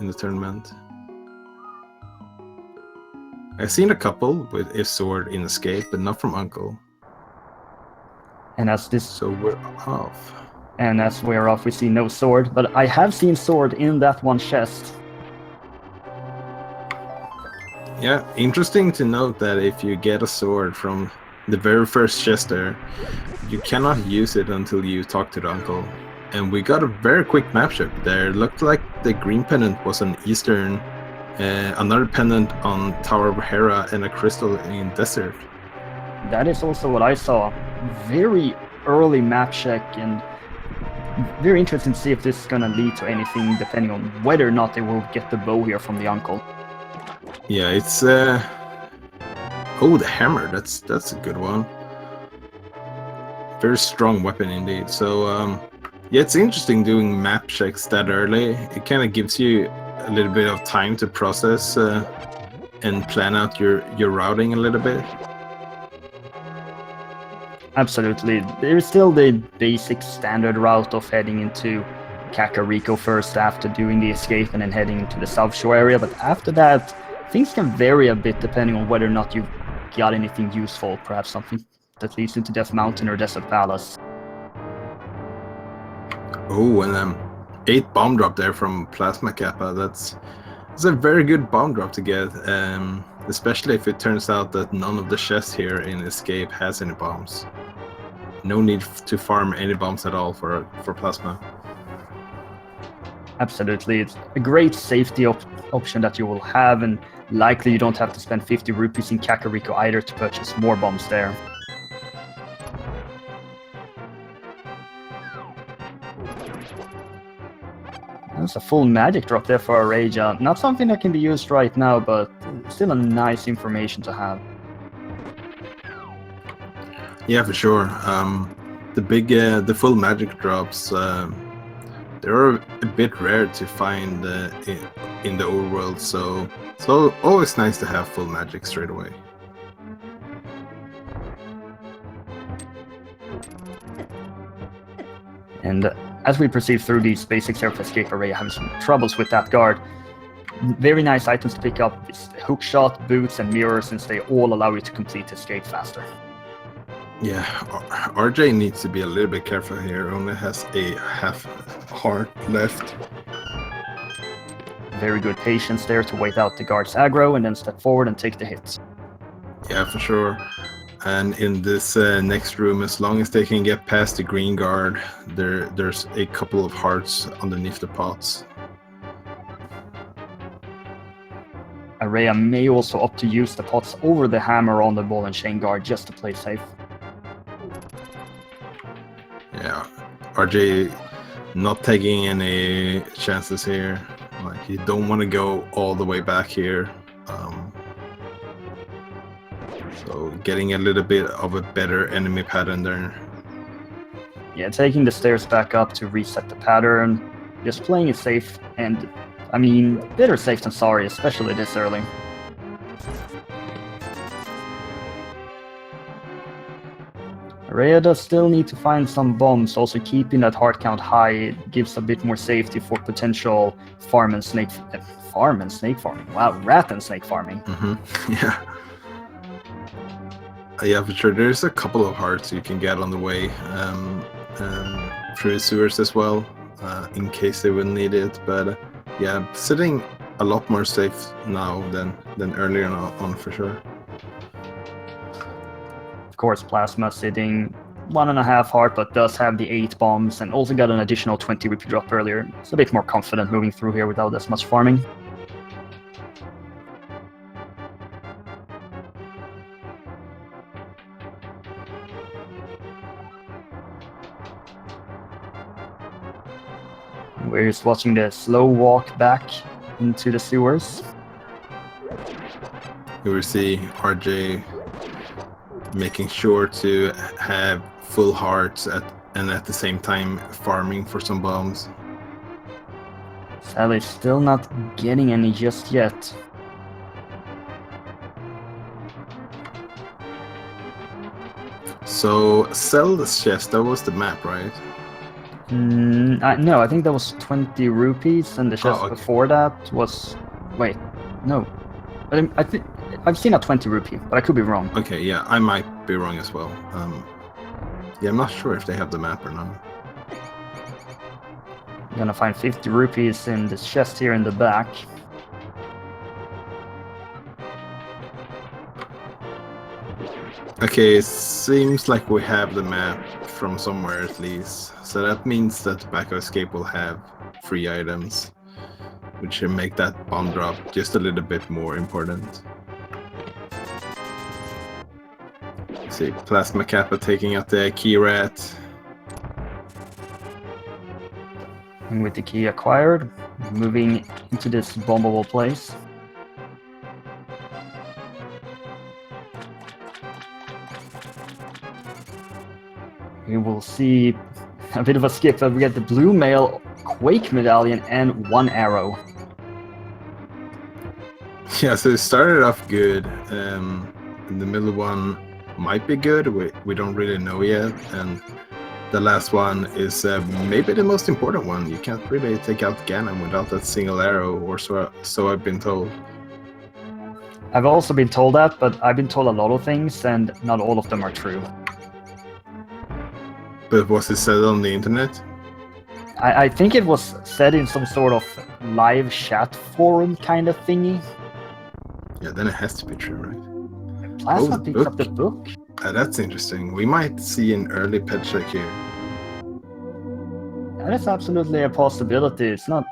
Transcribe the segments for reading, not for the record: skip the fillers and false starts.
in the tournament. I've seen a couple with if sword in escape, but not from Uncle. And as this, so we're off. And as we're off, we see no sword, but I have seen sword in that one chest. Yeah, interesting to note that if you get a sword from the very first chest there, you cannot use it until you talk to the uncle. And we got a very quick map check there. It looked like the green pendant was an eastern, another pendant on Tower of Hera, and a crystal in desert. That is also what I saw. Very early map check, and very interesting to see if this is going to lead to anything, depending on whether or not they will get the bow here from the uncle. Yeah, it's oh, the hammer. That's a good one. Very strong weapon indeed. So yeah, it's interesting doing map checks that early. It kind of gives you a little bit of time to process and plan out your routing a little bit. Absolutely. There is still the basic standard route of heading into Kakariko first after doing the escape and then heading into the South Shore area, but after that, things can vary a bit depending on whether or not you've got anything useful, perhaps something that leads into Death Mountain or Desert Palace. Oh, and 8 bomb drop there from PlasmaKappa. That's a very good bomb drop to get, especially if it turns out that none of the chests here in Escape has any bombs. No need to farm any bombs at all for Plasma. Absolutely, it's a great safety option that you will have, and likely you don't have to spend 50 rupees in Kakariko either to purchase more bombs there. That's a full magic drop there for AreJa. Not something that can be used right now, but still a nice information to have. Yeah, for sure. The full magic drops, they're a bit rare to find in the old world, so always nice to have full magic straight away. And as we proceed through these basics here of Escape, AreJa having some troubles with that guard. Very nice items to pick up is hook shot, boots, and mirror, since they all allow you to complete Escape faster. Yeah, RJ needs to be a little bit careful here. Only has a half heart left. Very good patience there to wait out the guard's aggro and then step forward and take the hits. Yeah, for sure. And in this next room, as long as they can get past the green guard, there's a couple of hearts underneath the pots. AreJa may also opt to use the pots over the hammer on the ball and chain guard just to play safe. Yeah, RJ not taking any chances here. Like, you don't want to go all the way back here. So getting a little bit of a better enemy pattern there. Yeah, taking the stairs back up to reset the pattern, just playing it safe, and I mean, better safe than sorry, especially this early. AreJa does still need to find some bombs, also keeping that heart count high gives a bit more safety for potential rat and snake farming. Yeah. Yeah, for sure. There's a couple of hearts you can get on the way through the sewers as well, in case they will need it. But yeah, sitting a lot more safe now than earlier on for sure. Of course, Plasma sitting 1.5 heart, but does have the 8 bombs and also got an additional 20 rupee drop earlier. It's a bit more confident moving through here without as much farming. We're just watching the slow walk back into the sewers. You will see RJ making sure to have full hearts and at the same time farming for some bombs. Sadly, still not getting any just yet. So Zelda's chest, that was the map, right? No, I think that was 20 rupees, and the chest okay. before that was... Wait, no. I think I've seen a 20 rupee, but I could be wrong. Okay, yeah, I might be wrong as well. Yeah, I'm not sure if they have the map or not. I'm gonna find 50 rupees in this chest here in the back. Okay, it seems like we have the map from somewhere at least. So that means that the back of escape will have free items, which should make that bomb drop just a little bit more important. See, PlasmaKappa taking out the key rat. And with the key acquired, moving into this bombable place. We will see a bit of a skip, but we get the blue mail, Quake medallion, and 1 arrow. Yeah, so it started off good. The middle one might be good. We don't really know yet. And the last one is maybe the most important one. You can't really take out Ganon without that single arrow, or so I've been told. I've also been told that, but I've been told a lot of things, and not all of them are true. But was it said on the internet? I think it was said in some sort of live chat forum kind of thingy. Yeah, then it has to be true, right? Plasma the picks up the book. book. That's interesting. We might see an early pet check here. That is absolutely a possibility. It's not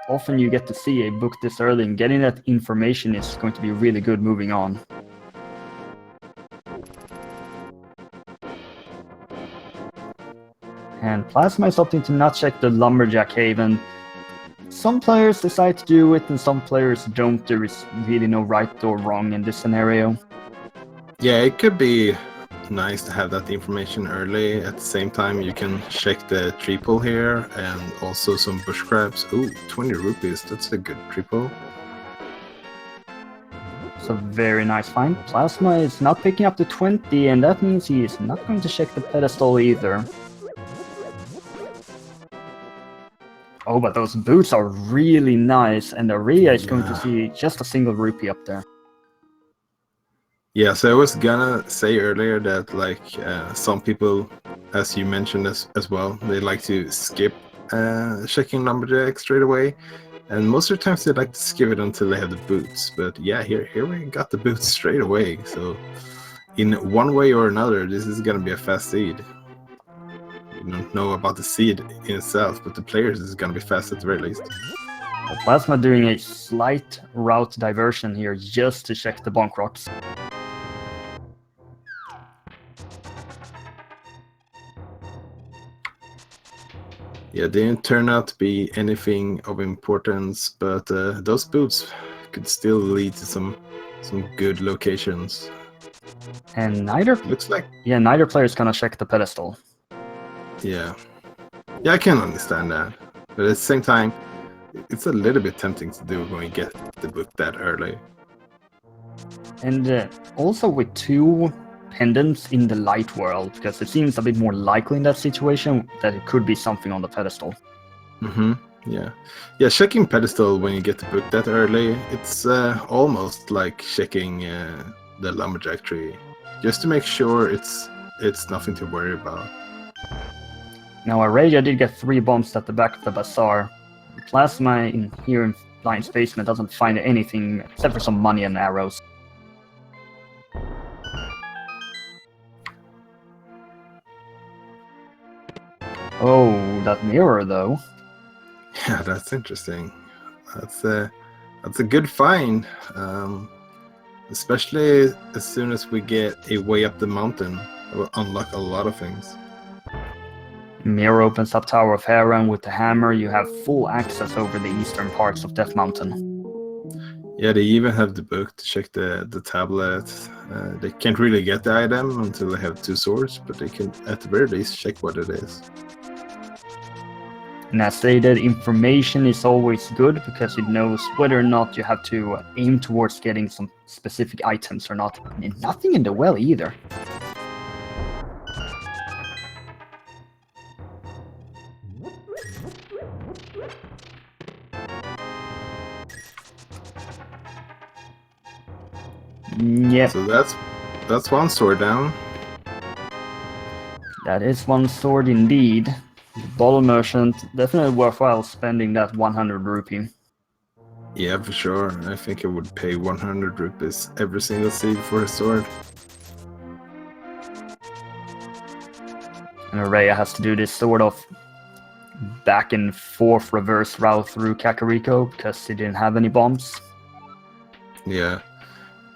often you get to see a book this early, and getting that information is going to be really good moving on. And Plasma is opting to not check the Lumberjack Haven. Some players decide to do it, and some players don't. There is really no right or wrong in this scenario. Yeah, it could be nice to have that information early. At the same time, you can check the triple here and also some bush crabs. Ooh, 20 rupees. That's a good triple. It's a very nice find. Plasma is not picking up the 20, and that means he is not going to check the pedestal either. Oh, but those boots are really nice, and AreJa is going to see just a single rupee up there. Yeah, so I was gonna say earlier that like some people, as you mentioned as well, they like to skip checking Lumberjack straight away, and most of the times they like to skip it until they have the boots. But yeah, here we got the boots straight away. So in one way or another, this is gonna be a fast seed. We don't know about the seed in itself, but the players is gonna be fast at the very least. Plasma doing a slight route diversion here just to check the bonk rocks. Yeah, they didn't turn out to be anything of importance, but those boots could still lead to some good locations. And neither player is gonna check the pedestal. Yeah, I can understand that, but at the same time, it's a little bit tempting to do when you get the book that early. And also with 2 pendants in the light world, because it seems a bit more likely in that situation that it could be something on the pedestal. Yeah, checking pedestal when you get the book that early, it's almost like checking the lumberjack tree, just to make sure it's nothing to worry about. Now AreJa did get 3 bombs at the back of the bazaar. Plasma here in Lion's basement doesn't find anything except for some money and arrows. Oh, that mirror though. Yeah, that's interesting. That's a good find, especially as soon as we get a way up the mountain. It will unlock a lot of things. Mirror opens up Tower of Heron. With the hammer, you have full access over the eastern parts of Death Mountain. Yeah, they even have the book to check the tablet. They can't really get the item until they have 2 swords, but they can at the very least check what it is. And as stated, information is always good because it knows whether or not you have to aim towards getting some specific items or not. And nothing in the well either. Yep, So that's one sword down. that is one sword indeed. The bottle merchant, definitely worthwhile spending that 100 rupee. Yeah, for sure. I think I would pay 100 rupees every single seed for a sword. And AreJa has to do this sort of back and forth reverse route through Kakariko because he didn't have any bombs. Yeah.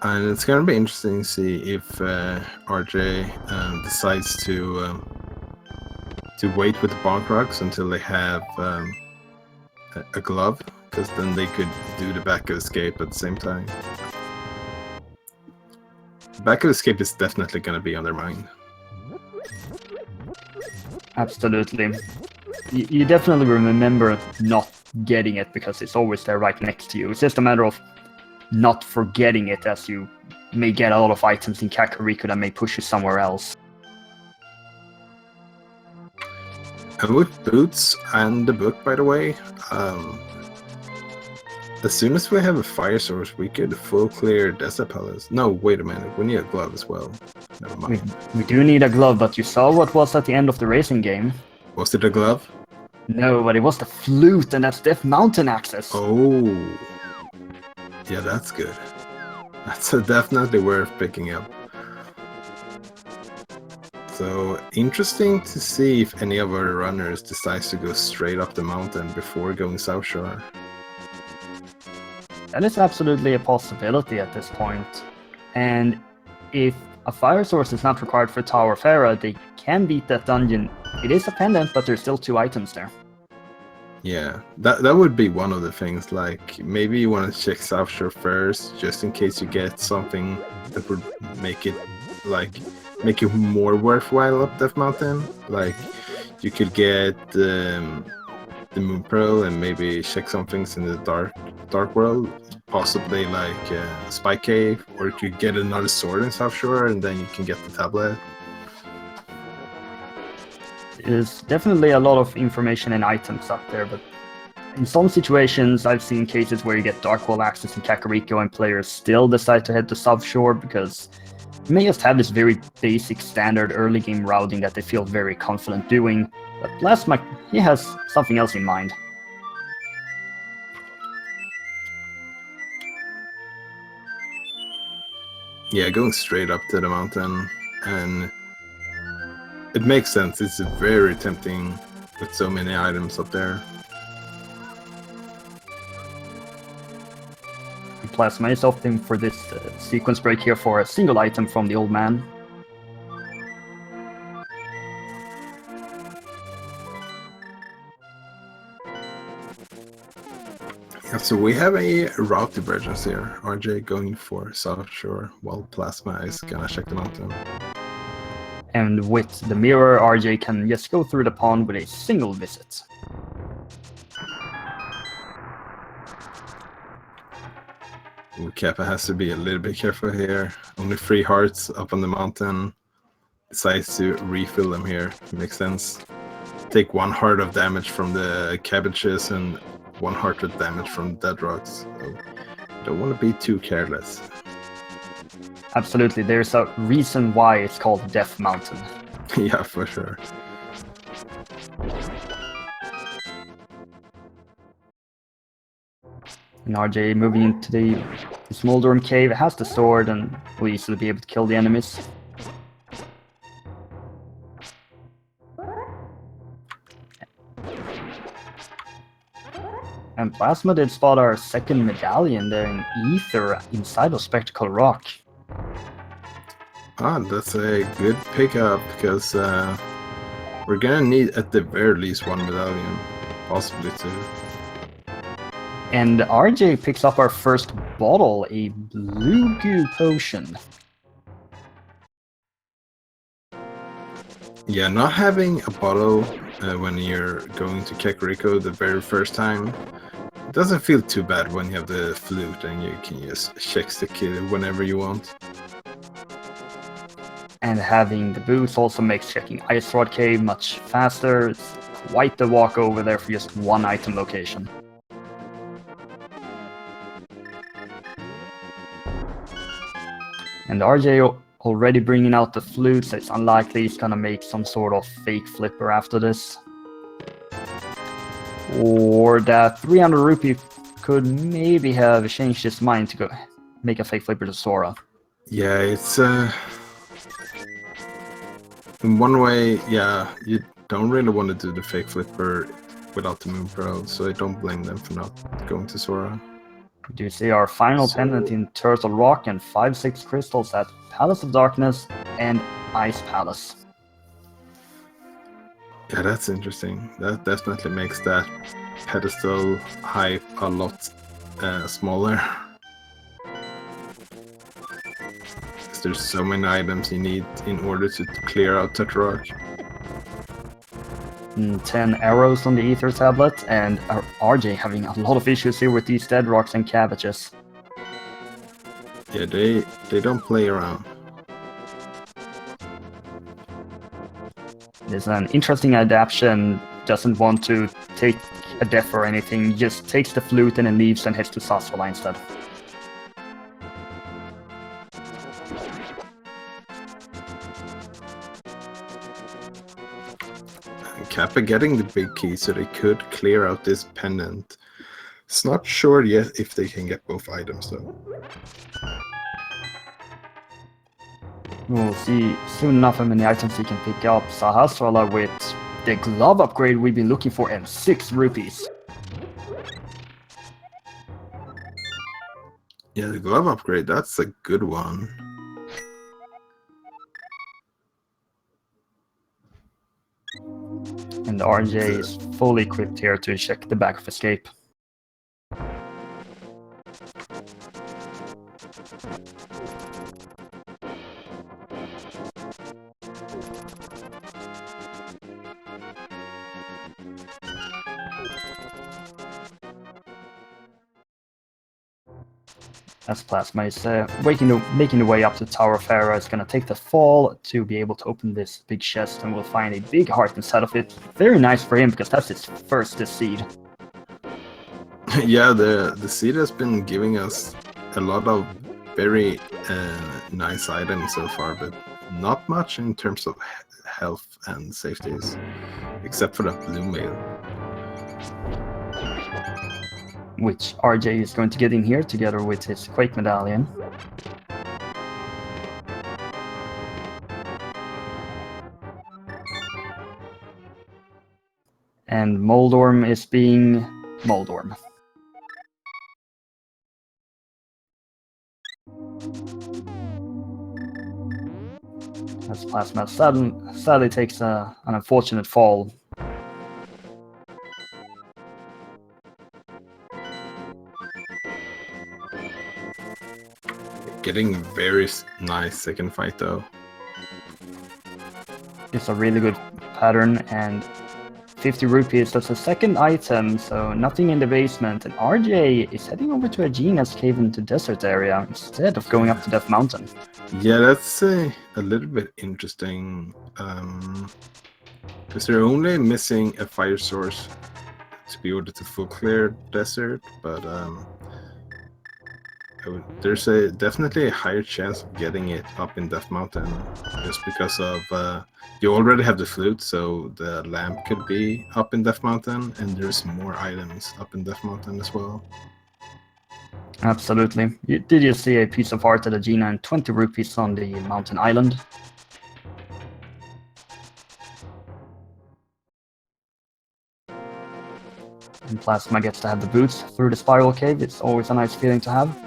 And it's gonna be interesting to see if RJ decides to wait with the bonk rocks until they have a glove, because then they could do the back of escape at the same time. Back of escape is definitely gonna be on their mind. Absolutely. You definitely remember not getting it because it's always there right next to you. It's just a matter of not forgetting it, as you may get a lot of items in Kakariko that may push you somewhere else. And with boots and the book, by the way, as soon as we have a fire source, we could full clear Desert Palace. No, wait a minute, we need a glove as well. Never mind. We do need a glove, but you saw what was at the end of the racing game. Was it a glove? No, but it was the flute, and that's Death Mountain access. Oh. Yeah, that's good. That's definitely worth picking up. So, interesting to see if any of our runners decides to go straight up the mountain before going South Shore. That is absolutely a possibility at this point. And if a fire source is not required for Tower of Hera, they can beat that dungeon. It is a pendant, but there's still 2 items there. Yeah, that would be one of the things. Like, maybe you want to check South Shore first, just in case you get something that would make it more worthwhile up Death Mountain. Like, you could get the Moon Pearl and maybe check some things in the dark world, possibly like Spike Cave, or you could get another sword in South Shore and then you can get the tablet. There's definitely a lot of information and items up there, but in some situations I've seen cases where you get Dark World access in Kakariko and players still decide to head to South Shore because you may just have this very basic standard early game routing that they feel very confident doing, but Plasma, he has something else in mind. Yeah, going straight up to the mountain, and it makes sense. It's very tempting with so many items up there. Plasma is opting for this sequence break here for a single item from the old man. Yeah, so we have a route divergence here. RJ going for South Shore while Plasma is gonna check the mountain. And with the mirror, RJ can just go through the pond with a single visit. Ooh, Kappa has to be a little bit careful here. Only 3 hearts up on the mountain. Decides to refill them here. Makes sense. Take 1 heart of damage from the cabbages and 1 heart of damage from dead rocks. So don't want to be too careless. Absolutely, there's a reason why it's called Death Mountain. Yeah, for sure. And RJ moving into the Smoldorm Cave has the sword and will easily be able to kill the enemies. And Plasma did spot our second medallion there in Ether inside of Spectacle Rock. Ah, that's a good pickup, because we're gonna need at the very least 1 medallion, possibly 2. And RJ picks up our first bottle, a blue goo potion. Yeah, not having a bottle when you're going to Kakariko the very first time, it doesn't feel too bad when you have the flute and you can just check the kill whenever you want. And having the boots also makes checking Ice Rod Cave much faster. It's quite the walk over there for just 1 item location. And RJ already bringing out the flute, so it's unlikely he's gonna make some sort of fake flipper after this. Or that 300 rupee could maybe have changed his mind to go make a fake flipper to Sora. Yeah, it's in one way, yeah, you don't really want to do the fake flipper without the Moon Pearl, so I don't blame them for not going to Sora. Do you see our final pendant in Turtle Rock and 5-6 crystals at Palace of Darkness and Ice Palace? Yeah, that's interesting. That definitely makes that pedestal hype a lot smaller. There's so many items you need in order to clear out Turtle Rock. 10 arrows on the Ether tablet, and RJ having a lot of issues here with these dead rocks and cabbages. Yeah, they don't play around. There's an interesting adaptation, doesn't want to take a death or anything, just takes the flute and then leaves and heads to Sasvola instead. Kappa getting the big key so they could clear out this pendant. It's not sure yet if they can get both items though. We'll see soon enough how many items he can pick up. Sahasrara with the glove upgrade we've been looking for and 6 rupees. Yeah, the glove upgrade, that's a good one. And RJ is fully equipped here to check the back of escape. As Plasma is making the way up to Tower of Pharaoh, is going to take the fall to be able to open this big chest, and we'll find a big heart inside of it. Very nice for him, because that's his first seed. Yeah, the seed has been giving us a lot of very nice items so far, but not much in terms of health and safeties, except for that blue mail. Which RJ is going to get in here together with his Quake Medallion. And Moldorm is being Moldorm. As Plasma sadly takes an unfortunate fall. Getting very nice second fight though. It's a really good pattern, and 50 rupees, that's a second item, so nothing in the basement. And RJ is heading over to Aegina's cave into desert area instead of going up to Death Mountain. Yeah, that's a little bit interesting. Because they're only missing a fire source to be able to full clear desert, but there's definitely a higher chance of getting it up in Death Mountain, just because of you already have the flute, so the lamp could be up in Death Mountain, and there's more items up in Death Mountain as well. Absolutely. Did you see a piece of art at Aegina and 20 rupees on the mountain island? And Plasma gets to have the boots through the spiral cave. It's always a nice feeling to have.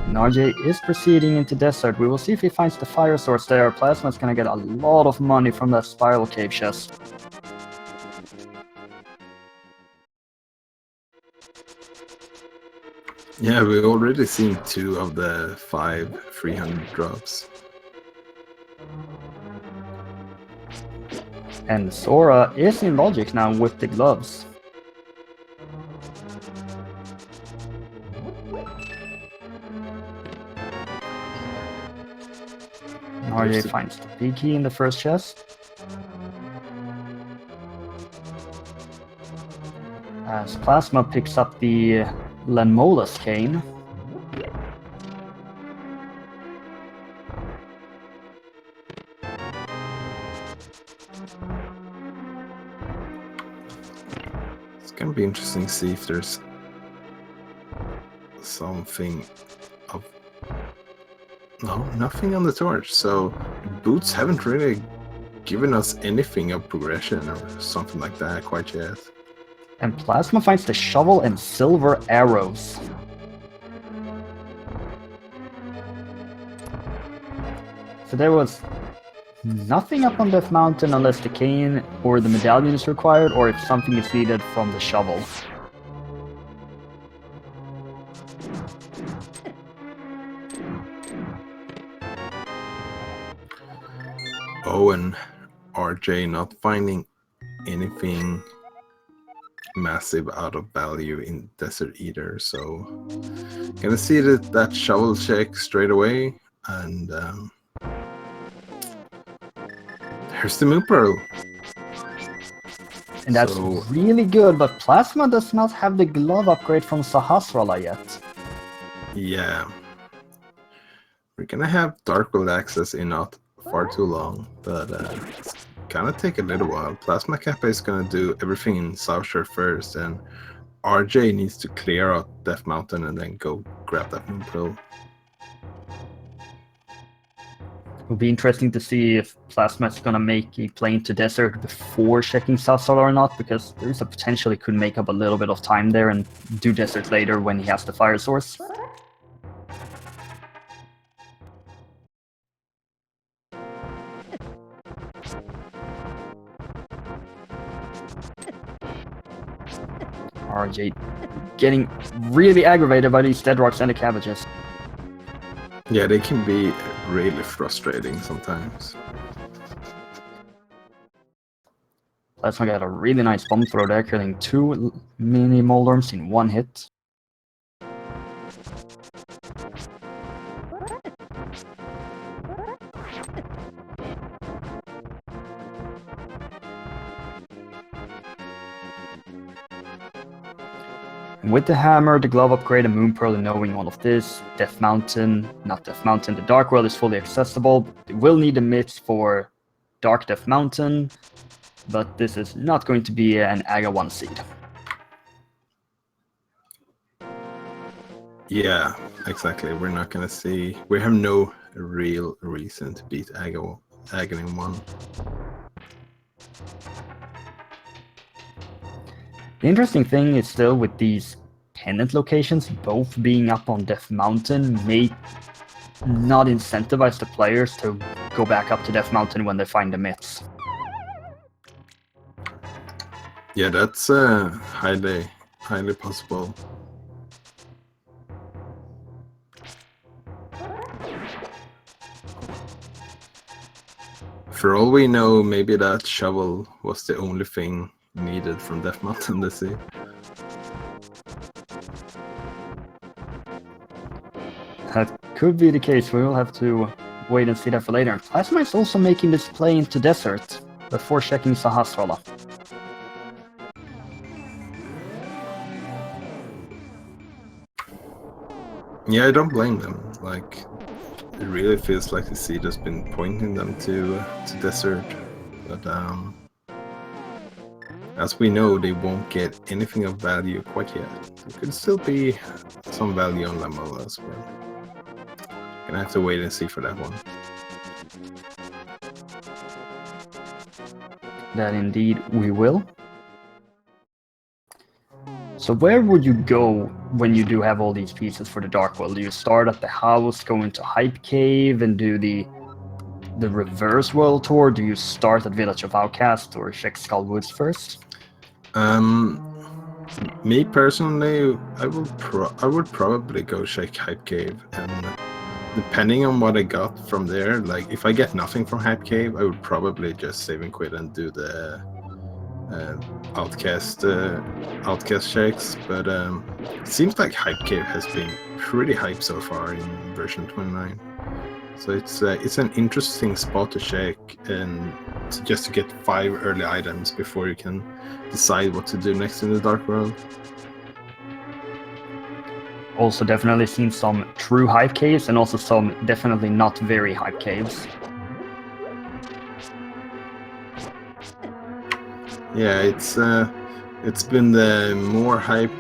And RJ is proceeding into desert. We will see if he finds the fire source there. Plasma's gonna get a lot of money from that spiral cave chest. Yeah, we've already seen 2 of the 5 300 drops. And Sora is in logic now with the gloves. RJ finds the big key in the first chest. As Plasma picks up the Lanmola's cane. It's gonna be interesting to see if there's something of... No, nothing on the torch. So boots haven't really given us anything of progression or something like that quite yet. And Plasma finds the shovel and silver arrows. So there was nothing up on Death Mountain unless the cane or the medallion is required, or if something is needed from the shovel. Oh, and RJ not finding anything massive out of value in Desert either, so gonna see that shovel check straight away, and there's the Moon Pearl. And that's really good, but Plasma does not have the glove upgrade from Sahasrara yet. Yeah. We're gonna have Dark World access in not far too long, but it's gonna take a little while. PlasmaKappa is gonna do everything in South Shore first, and RJ needs to clear out Death Mountain and then go grab that Moon Pearl. It'll be interesting to see if Plasma is going to make a play into Desert before checking Sahasrara or not, because there is a potential he could make up a little bit of time there and do Desert later when he has the Fire Source. RJ getting really aggravated by these dead rocks and the cabbages. Yeah, they can be really frustrating sometimes. Plasma got a really nice bomb throw there, killing 2 mini Moldorms in 1 hit. With the hammer, the glove upgrade, and Moon Pearl, and knowing all of this, the Dark World is fully accessible. They will need a myth for Dark Death Mountain, but this is not going to be an AGA 1 seed. Yeah, exactly. We're not gonna see. We have no real reason to beat Agony 1. The interesting thing is still with these pennant locations, both being up on Death Mountain, may not incentivize the players to go back up to Death Mountain when they find the myths. Yeah, that's highly possible. For all we know, maybe that shovel was the only thing needed from Death Mountain this year. That could be the case. We will have to wait and see that for later. Plasma is also making this play into Desert before checking Sahasrara. Yeah, I don't blame them. Like, it really feels like the seed has been pointing them to Desert, but as we know, they won't get anything of value quite yet. There could still be some value on Lamola as well. Gonna have to wait and see for that one. That indeed we will. So where would you go when you do have all these pieces for the Dark World? Do you start at the house, go into Hype Cave, and do the reverse world tour? Do you start at Village of Outcast or check Skull Woods first? Me personally, I would probably go check Hype Cave, and depending on what I got from there, like if I get nothing from Hype Cave, I would probably just save and quit and do the outcast checks. But it seems like Hype Cave has been pretty hype so far in version 29. So it's an interesting spot to check and just to get 5 early items before you can decide what to do next in the Dark World. Also definitely seen some true hype caves and also some definitely not very hype caves. Yeah, it's been the more hype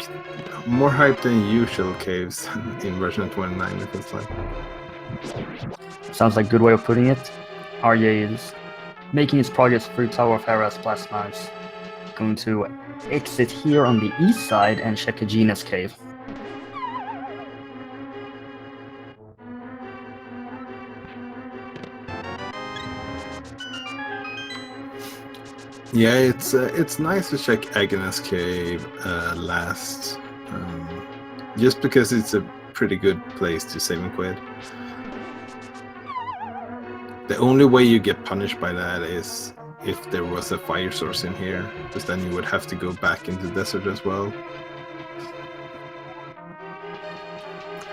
than usual caves in version 29, it feels like. Sounds like a good way of putting it. AreJa is making his progress through Tower of Hera's Plasma. Is going to exit here on the east side and check a Genus cave. Yeah, it's nice to check Agnes Cave last, just because it's a pretty good place to save and quit. The only way you get punished by that is if there was a fire source in here, because then you would have to go back into the desert as well.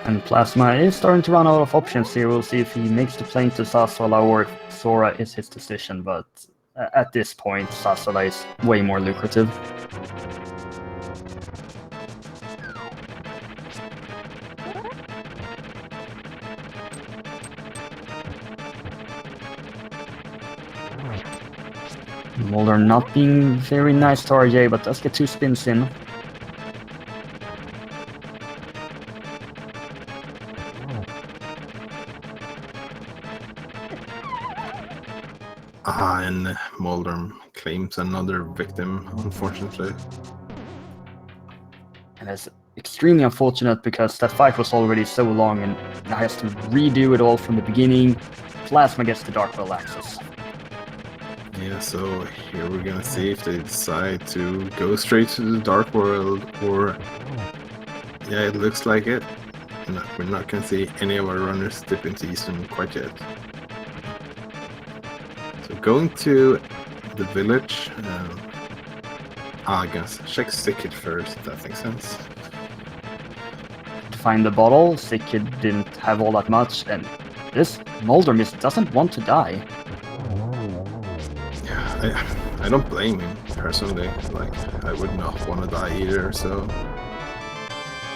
And Plasma is starting to run out of options here. We'll see if he makes the plane to Sasala or if Sora is his decision, but at this point, Sasala is way more lucrative. Mulder not being very nice to RJ, but does get 2 spins in. And Mulder claims another victim, unfortunately. And it's extremely unfortunate because that fight was already so long and now he has to redo it all from the beginning. Plasma gets the Dark World access. Yeah, so here we're gonna see if they decide to go straight to the Dark World, or yeah, it looks like it. No, we're not gonna see any of our runners dip into Eastern quite yet. So going to the village, I guess check Sickit first, if that makes sense. To find the bottle, Sick Kid didn't have all that much, and this Mulder miss doesn't want to die. I don't blame him personally. Like, I would not want to die either. So,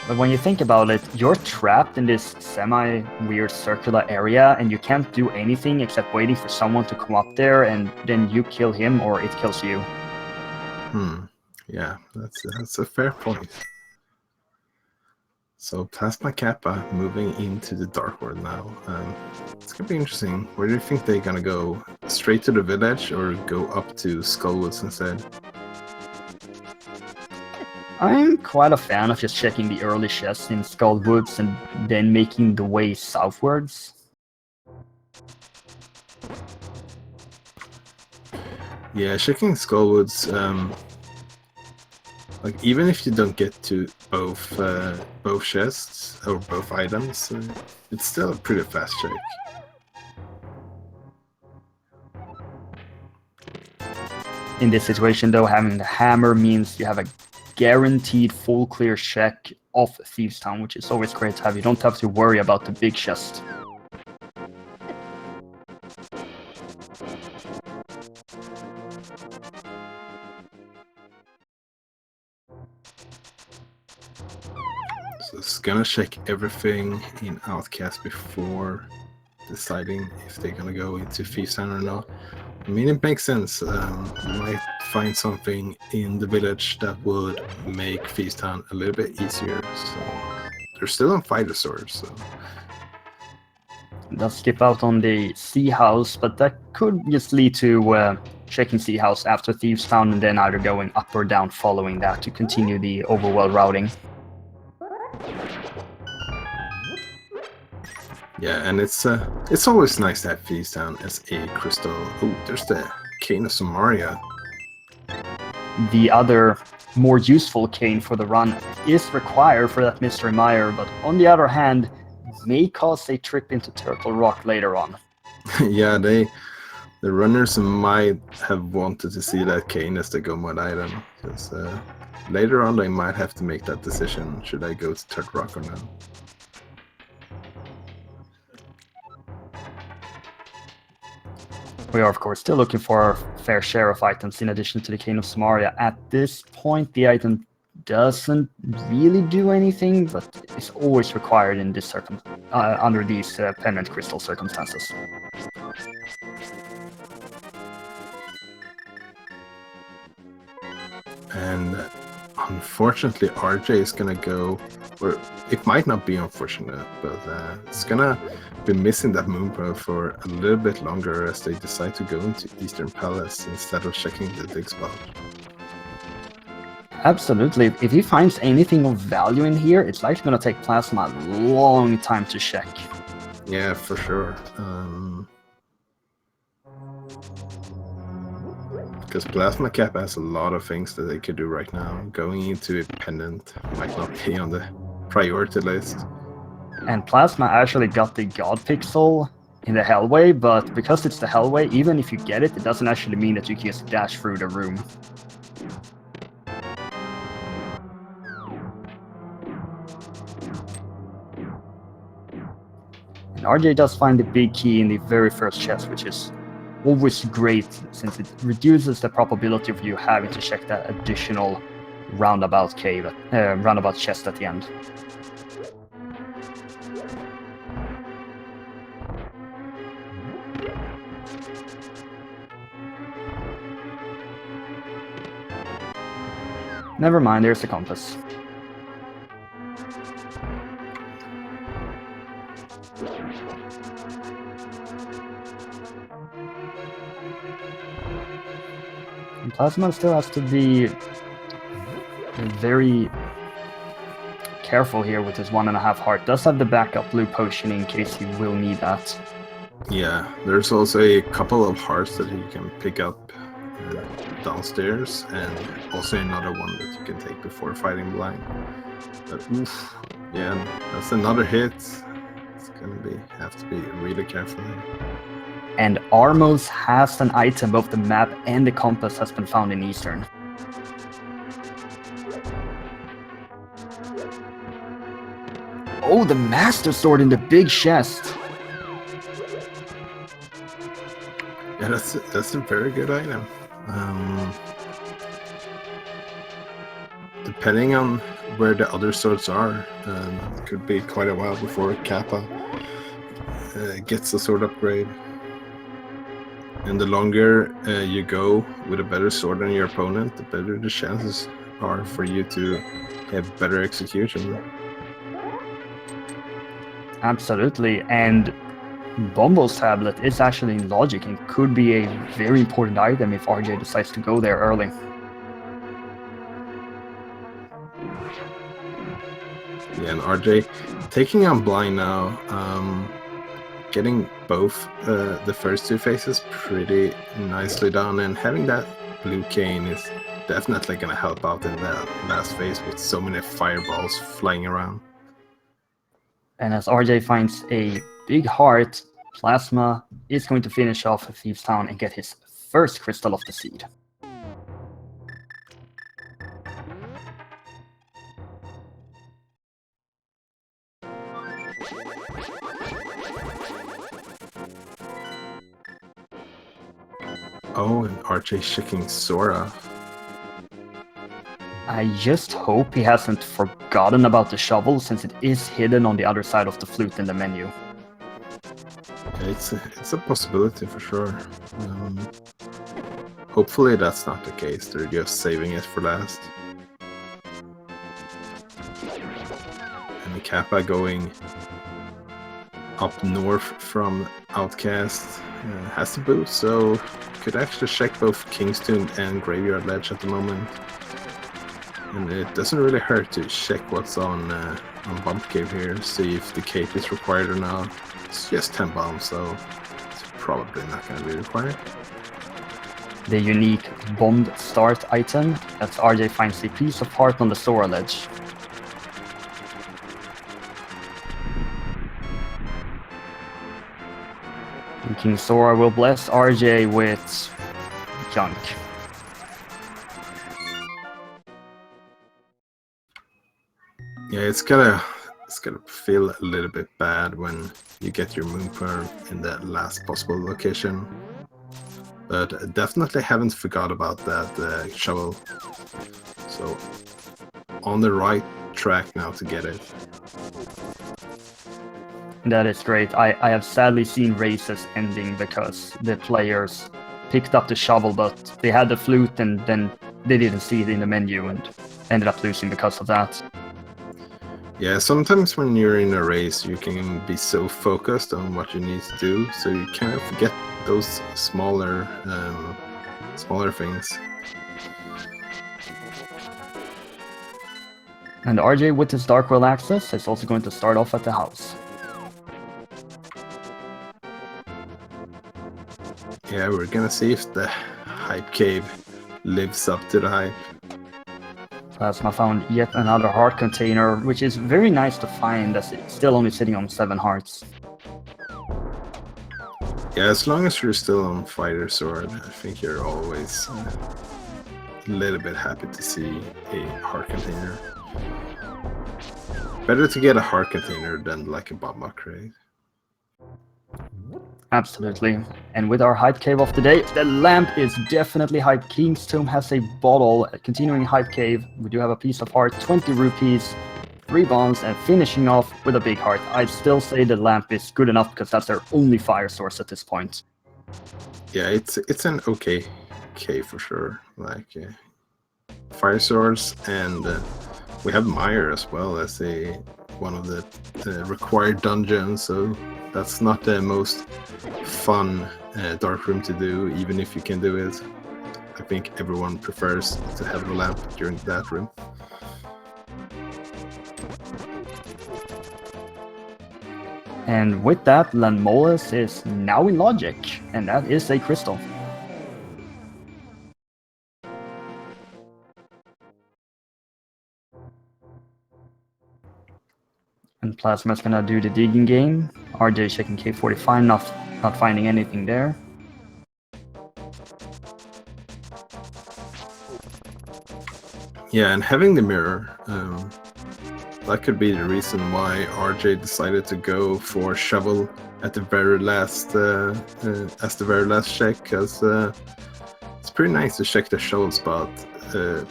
but when you think about it, you're trapped in this semi-weird circular area, and you can't do anything except waiting for someone to come up there, and then you kill him or it kills you. Yeah, that's a fair point. So PlasmaKappa moving into the Dark World now. It's gonna be interesting. Where do you think they're gonna go? Straight to the village or go up to Skullwoods instead? I'm quite a fan of just checking the early chests in Skullwoods and then making the way southwards. Yeah, checking Skullwoods. Like, even if you don't get to both chests or both items, it's still a pretty fast check. In this situation, though, having the hammer means you have a guaranteed full clear check of Thieves Town, which is always great to have. You don't have to worry about the big chest. So it's gonna check everything in Outcast before deciding if they're gonna go into Thieves Town or not. I mean, it makes sense. You might find something in the village that would make Thieves Town a little bit easier. So they're still on fighter swords. So. They'll skip out on the Sea House, but that could just lead to checking Sea House after Thieves Town and then either going up or down following that to continue the overworld routing. Yeah, and it's always nice to have Thieves Town as a crystal. Oh, there's the Cane of Samaria. The other more useful cane for the run is required for that Mystery Mire, but on the other hand, may cause a trip into Turtle Rock later on. Yeah, the runners might have wanted to see that cane as the go mode item, because later on they might have to make that decision: should I go to Turtle Rock or not? We are, of course, still looking for our fair share of items in addition to the Cane of Samaria. At this point, the item doesn't really do anything, but it's always required in this under these pendant crystal circumstances. And unfortunately, RJ is gonna go, or it might not be unfortunate, but it's gonna be missing that moon pearl for a little bit longer as they decide to go into Eastern Palace instead of checking the dig spot. Absolutely. If he finds anything of value in here, it's likely going to take Plasma a long time to check. Yeah, for sure. Because PlasmaKappa has a lot of things that they could do right now. Going into a pendant might not be on the priority list. And Plasma actually got the God Pixel in the Hellway, but because it's the Hellway, even if you get it, it doesn't actually mean that you can just dash through the room. And RJ does find the big key in the very first chest, which is always great since it reduces the probability of you having to check that additional roundabout chest at the end. Never mind, there's the compass. And Plasma still has to be very careful here with his 1.5 heart. Does have the backup blue potion in case he will need that. Yeah, there's also a couple of hearts that you can pick up downstairs, and also another one that you can take before fighting blind. But oof, yeah, that's another hit. It's gonna have to be really careful here. And Armos has an item, both the map and the compass has been found in Eastern. Oh, the Master Sword in the big chest! Yeah, that's a very good item. Depending on where the other swords are, it could be quite a while before Kappa gets the sword upgrade. And the longer you go with a better sword than your opponent, the better the chances are for you to have better execution. Absolutely, and Bombo's tablet is actually in logic and could be a very important item if RJ decides to go there early. Yeah, and RJ taking on blind now, getting both the first two phases pretty nicely done, and having that blue cane is definitely going to help out in that last phase with so many fireballs flying around. And as RJ finds a big heart, Plasma is going to finish off Thieves Town and get his first Crystal of the Seed. Oh, and RJ checking Sora. I just hope he hasn't forgotten about the shovel, since it is hidden on the other side of the flute in the menu. Yeah, it's a possibility for sure. Hopefully that's not the case. They're just saving it for last. And the Kappa going up north from Outcast has the boost, so could actually check both Kingstone and Graveyard Ledge at the moment. And it doesn't really hurt to check what's on Bump Cave here, see if the cape is required or not. It's just 10 bombs, so it's probably not going to be required. The unique bombed start item, that's RJ finds a piece of heart on the Sora ledge. And King Sora will bless RJ with junk. Yeah, it's gonna feel a little bit bad when you get your moon pearl in that last possible location. but definitely haven't forgot about that shovel. So on the right track now to get it. That is great. I have sadly seen races ending because the players picked up the shovel, but they had the flute and then they didn't see it in the menu and ended up losing because of that. Yeah, sometimes when you're in a race, you can be so focused on what you need to do, so you kind of forget those smaller things. And RJ, with his Dark World access, is also going to start off at the house. Yeah, we're gonna see if the hype cave lives up to the hype. Plasma found yet another heart container, which is very nice to find as it's still only sitting on 7 hearts. Yeah, as long as you're still on Fighter Sword, I think you're always a little bit happy to see a heart container. Better to get a heart container than like a bomb crate. Absolutely. And with our hype cave of the day, the lamp is definitely hype. King's Tomb has a bottle. Continuing hype cave, we do have a piece of heart, 20 rupees, 3 bombs, and finishing off with a big heart. I'd still say the lamp is good enough because that's their only fire source at this point. Yeah, it's an okay cave for sure. Like fire source, and we have Meyer as well as one of the required dungeons, so that's not the most fun dark room to do, even if you can do it. I think everyone prefers to have a lamp during that room. And with that, Lanmolas is now in Logic, and that is a crystal. And Plasma's gonna do the digging game. RJ checking K45, not finding anything there. Yeah, and having the mirror, that could be the reason why RJ decided to go for shovel at the very last, as the very last check, because it's pretty nice to check the shovel spot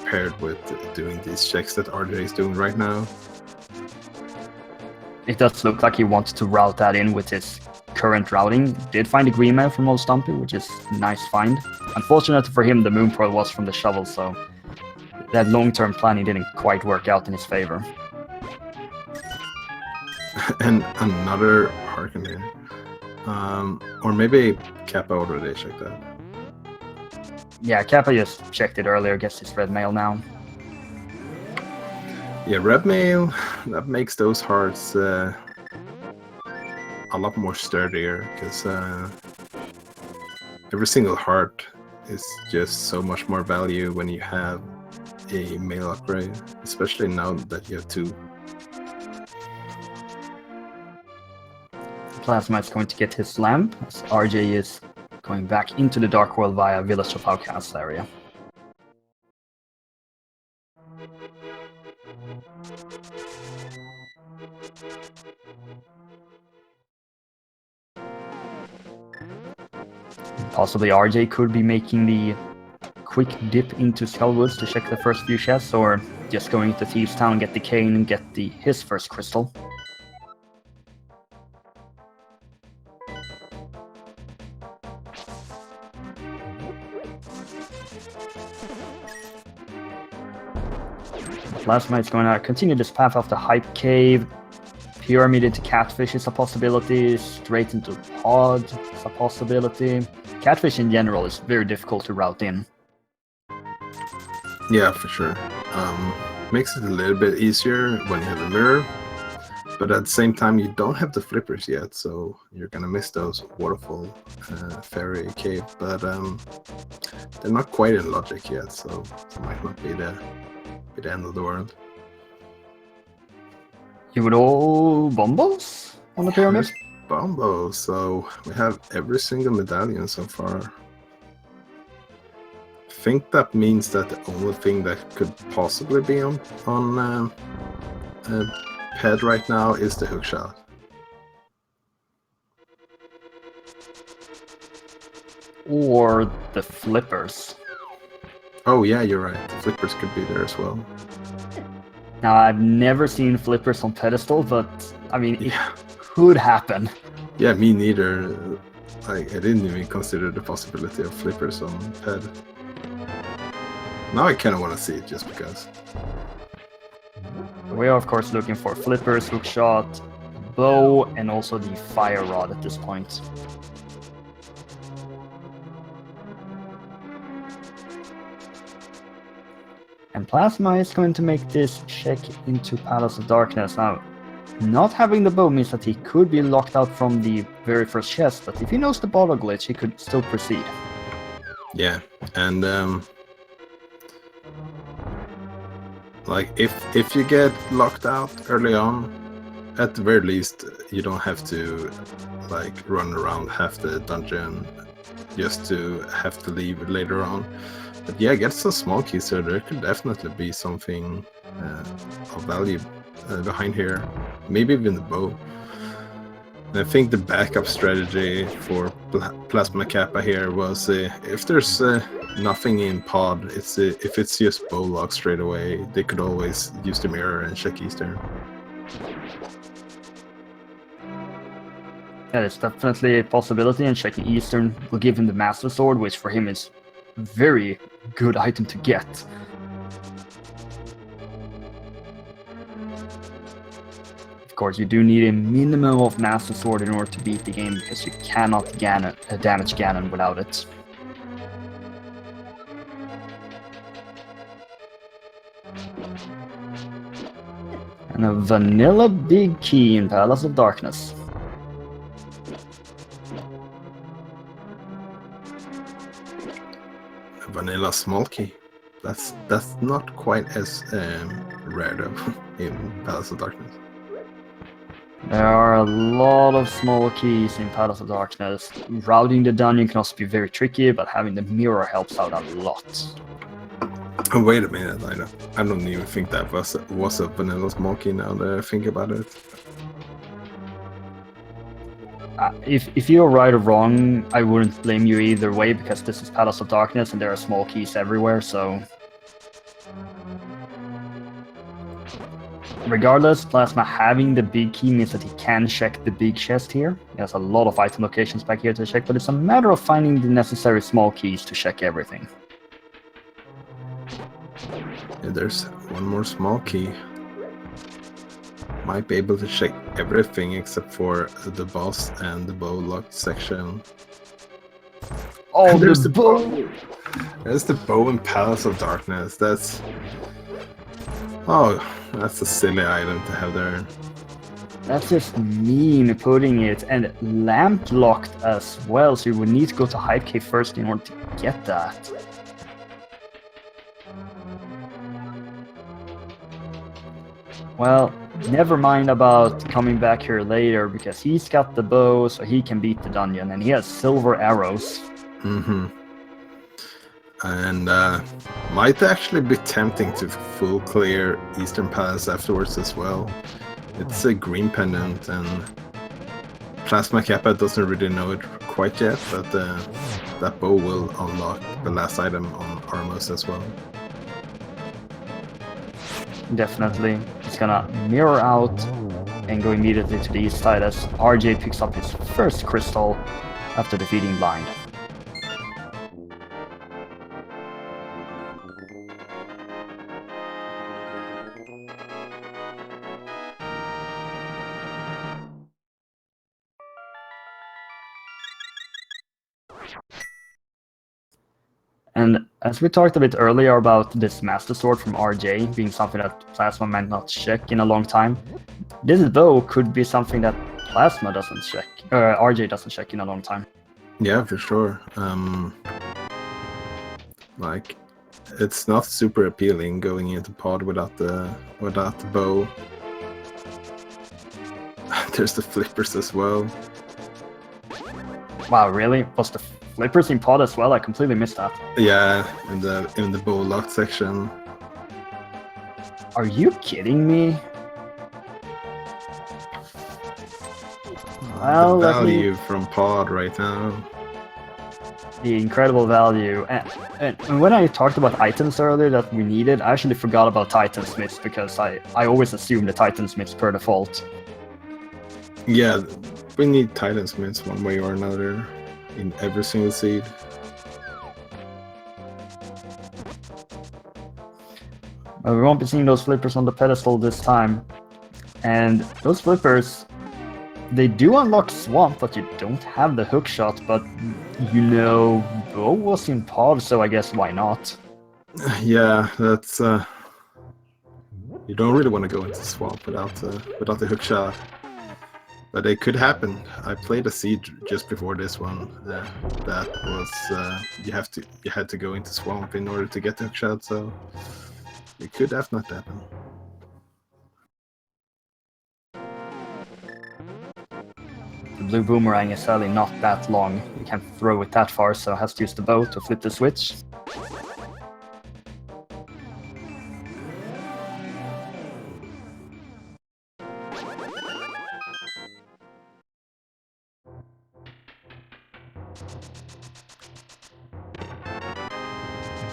paired with doing these checks that RJ is doing right now. It does look like he wants to route that in with his current routing. Did find a green mail from Old Stumpy, which is a nice find. Unfortunately for him, the moon pearl was from the shovel, so that long-term planning didn't quite work out in his favor. And another heart container. Or maybe Kappa already checked that. Yeah, Kappa just checked it earlier, guess it's red mail now. Yeah, red mail, that makes those hearts a lot more sturdier, because every single heart is just so much more value when you have a mail upgrade, especially now that you have 2. Plasma is going to get his lamp, as RJ is going back into the Dark World via Village of Outcasts area. Possibly RJ could be making the quick dip into Skullwoods to check the first few chests, or just going to Thieves Town, get the cane, and get his first crystal. Plasma is going to continue this path of the Hype Cave. Pyramid into Catfish is a possibility. Straight into Pod is a possibility. Catfish in general is very difficult to route in. Yeah, for sure. Makes it a little bit easier when you have a mirror, but at the same time you don't have the flippers yet, so you're gonna miss those waterfall fairy cave, but they're not quite in Logic yet, so it might not be the end of the world. You would all bombos on the pyramid? Bombo, so we have every single medallion so far. I think that means that the only thing that could possibly be on pad right now is the hook shot. or the flippers. Oh yeah, you're right. The flippers could be there as well. Now, I've never seen flippers on pedestal, but I mean, Yeah. it could happen. Yeah, me neither. I didn't even consider the possibility of flippers on ped. Now I kind of want to see it just because. We are, of course, looking for flippers, hook shot, bow, and also the fire rod at this point. And Plasma is going to make this check into Palace of Darkness. Now, not having the bow means that he could be locked out from the very first chest, but if he knows the bottle glitch, he could still proceed. Yeah, and like if you get locked out early on, at the very least you don't have to like run around half the dungeon just to have to leave later on. But yeah, get some small keys, so there could definitely be something of value behind here. Maybe even the bow. And I think the backup strategy for PlasmaKappa here was if there's nothing in pod, if it's just bow lock straight away, they could always use the mirror and check Eastern. That is definitely a possibility, and checking Eastern will give him the Master Sword, which for him is a very good item to get. Of course, you do need a minimum of Master Sword in order to beat the game, because you cannot damage Ganon without it. And a vanilla big key in Palace of Darkness. A vanilla small key. That's not quite as rare though in Palace of Darkness. There are a lot of small keys in Palace of Darkness. Routing the dungeon can also be very tricky, but having the mirror helps out a lot. Oh, wait a minute, I don't even think that was a vanilla small key now that I think about it. If you're right or wrong, I wouldn't blame you either way, because this is Palace of Darkness and there are small keys everywhere, so... Regardless, Plasma having the big key means that he can check the big chest here. He has a lot of item locations back here to check, but it's a matter of finding the necessary small keys to check everything. Yeah, there's one more small key. Might be able to check everything except for the boss and the bow locked section. Oh, and there's the the bow! There's the bow in Palace of Darkness. That's a silly item to have there. That's just mean putting it, and lamp locked as well, so you would need to go to Hype Cave first in order to get that. Well, never mind about coming back here later, because he's got the bow, so he can beat the dungeon, and he has silver arrows. Mm-hmm. And might actually be tempting to full clear Eastern Palace afterwards as well. It's a green pendant, and PlasmaKappa doesn't really know it quite yet, but that bow will unlock the last item on Armos as well. Definitely. He's gonna mirror out and go immediately to the east side as RJ picks up his first crystal after defeating Blind. And as we talked a bit earlier about this Master Sword from RJ being something that Plasma might not check in a long time, this bow could be something that Plasma doesn't check, or RJ doesn't check in a long time. Yeah, for sure. Like, it's not super appealing going into pod without the bow. There's the flippers as well. Wow, really? Was the flippers in pod as well? I completely missed that. Yeah, in the bow locked section. Are you kidding me? Well, the value from pod right now. the incredible value. And when I talked about items earlier that we needed, I actually forgot about Titansmiths because I always assumed the Titansmiths per default. Yeah, we need Titansmiths one way or another in every single seed. But we won't be seeing those flippers on the pedestal this time. And those flippers, they do unlock Swamp, but you don't have the hook shot. But you know, Bo was in pod, so I guess why not? Yeah, that's you don't really want to go into Swamp without the hook shot. But it could happen. I played a seed just before this one. That was you had to go into Swamp in order to get the hook shot, so it could definitely happen. The blue boomerang is sadly not that long. You can't throw it that far, so has to use the bow to flip the switch.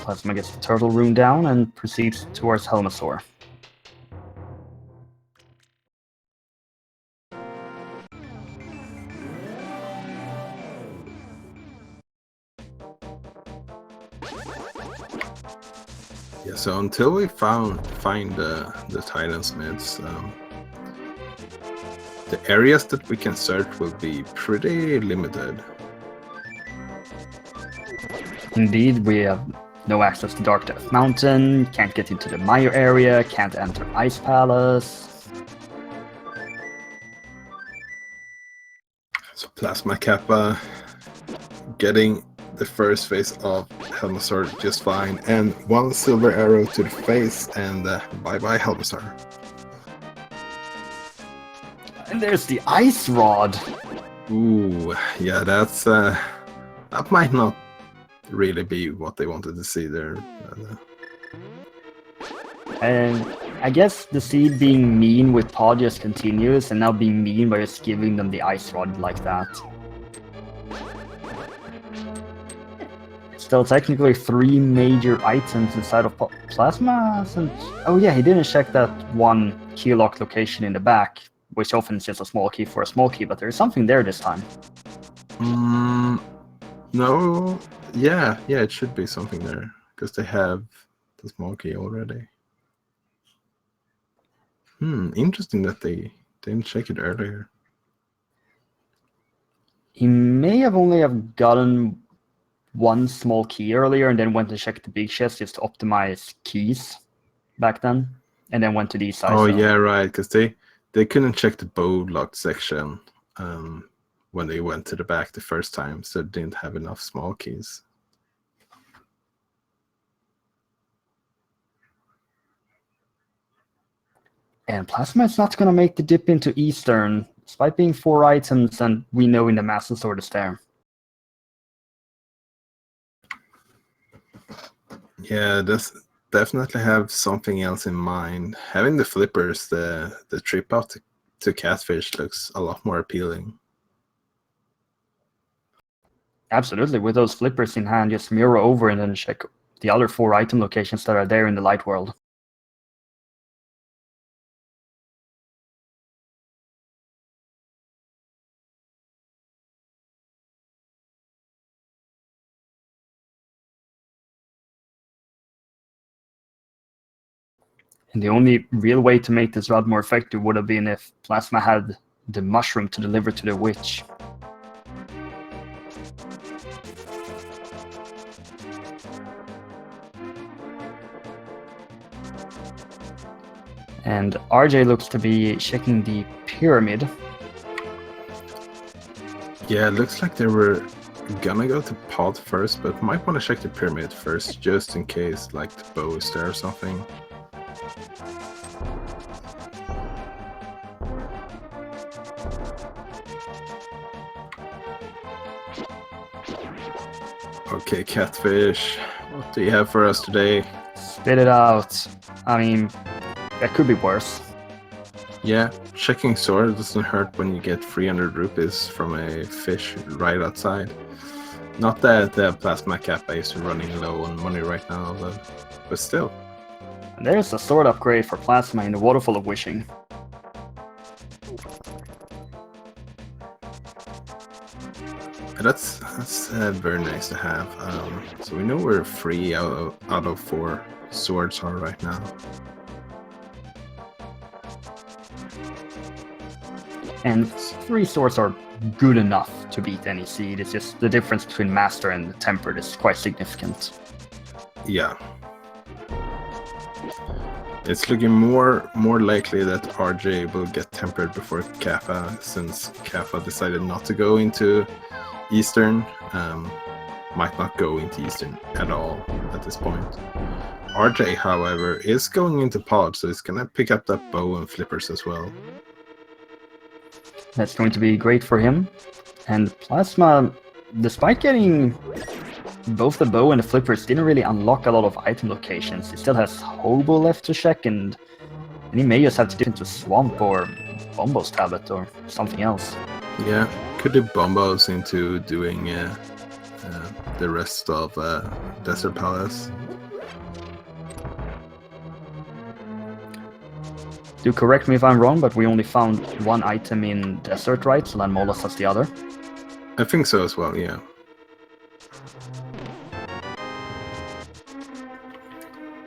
Plasma gets the turtle rune down and proceeds towards Helmasaur. Yeah, so until we find the Titansmiths, the areas that we can search will be pretty limited. Indeed, we have no access to Dark Death Mountain, can't get into the Mire area, can't enter Ice Palace. So PlasmaKappa getting the first phase of Helmasaur just fine, and one silver arrow to the face, and bye-bye Helmasaur. And there's the Ice Rod! Ooh, yeah, that's that might not really be what they wanted to see there. And I guess the seed being mean with Pod just continues, and now being mean by just giving them the Ice Rod like that. Still technically 3 major items inside of Plasma. Oh yeah, he didn't check that one key lock location in the back, which often is just a small key for a small key, but there's something there this time. No, yeah, it should be something there, because they have the small key already. Interesting that they didn't check it earlier. He may have only have gotten one small key earlier and then went to check the big chest just to optimize keys back then, and then went to these sides. Oh yeah, right, because they couldn't check the bow locked section when they went to the back the first time, so they didn't have enough small keys. And Plasma is not going to make the dip into Eastern, despite being 4 items, and we know in the Master Sword is there. Yeah, this definitely have something else in mind. Having the flippers, the trip out to Catfish looks a lot more appealing. Absolutely, with those flippers in hand, just mirror over and then check the other 4 item locations that are there in the light world. And the only real way to make this rod more effective would have been if Plasma had the mushroom to deliver to the witch. And RJ looks to be checking the pyramid. Yeah, it looks like they were gonna go to pod first, but might want to check the pyramid first, just in case, like, the bow is there or something. Okay, Catfish, what do you have for us today? Spit it out. I mean, that could be worse. Yeah, checking sword doesn't hurt when you get 300 rupees from a fish right outside. Not that the PlasmaKappa is running low on money right now, but still. And there's a sword upgrade for Plasma in the Waterfall of Wishing. That's very nice to have. So we know we're 3 out of 4 swords are right now. And 3 swords are good enough to beat any seed. It's just the difference between Master and Tempered is quite significant. Yeah. It's looking more likely that RJ will get Tempered before Kappa, since Kappa decided not to go into Eastern. Might not go into Eastern at all at this point. RJ, however, is going into Pod, so he's gonna pick up that bow and flippers as well. That's going to be great for him. And Plasma, despite getting both the bow and the flippers, didn't really unlock a lot of item locations. He still has Hobo left to check, and he may just have to dip into Swamp or Bombo's Tablet or something else. Yeah, could do Bombos into doing the rest of Desert Palace. Do correct me if I'm wrong, but we only found 1 item in Desert, right? So then Molas has the other. I think so as well, yeah.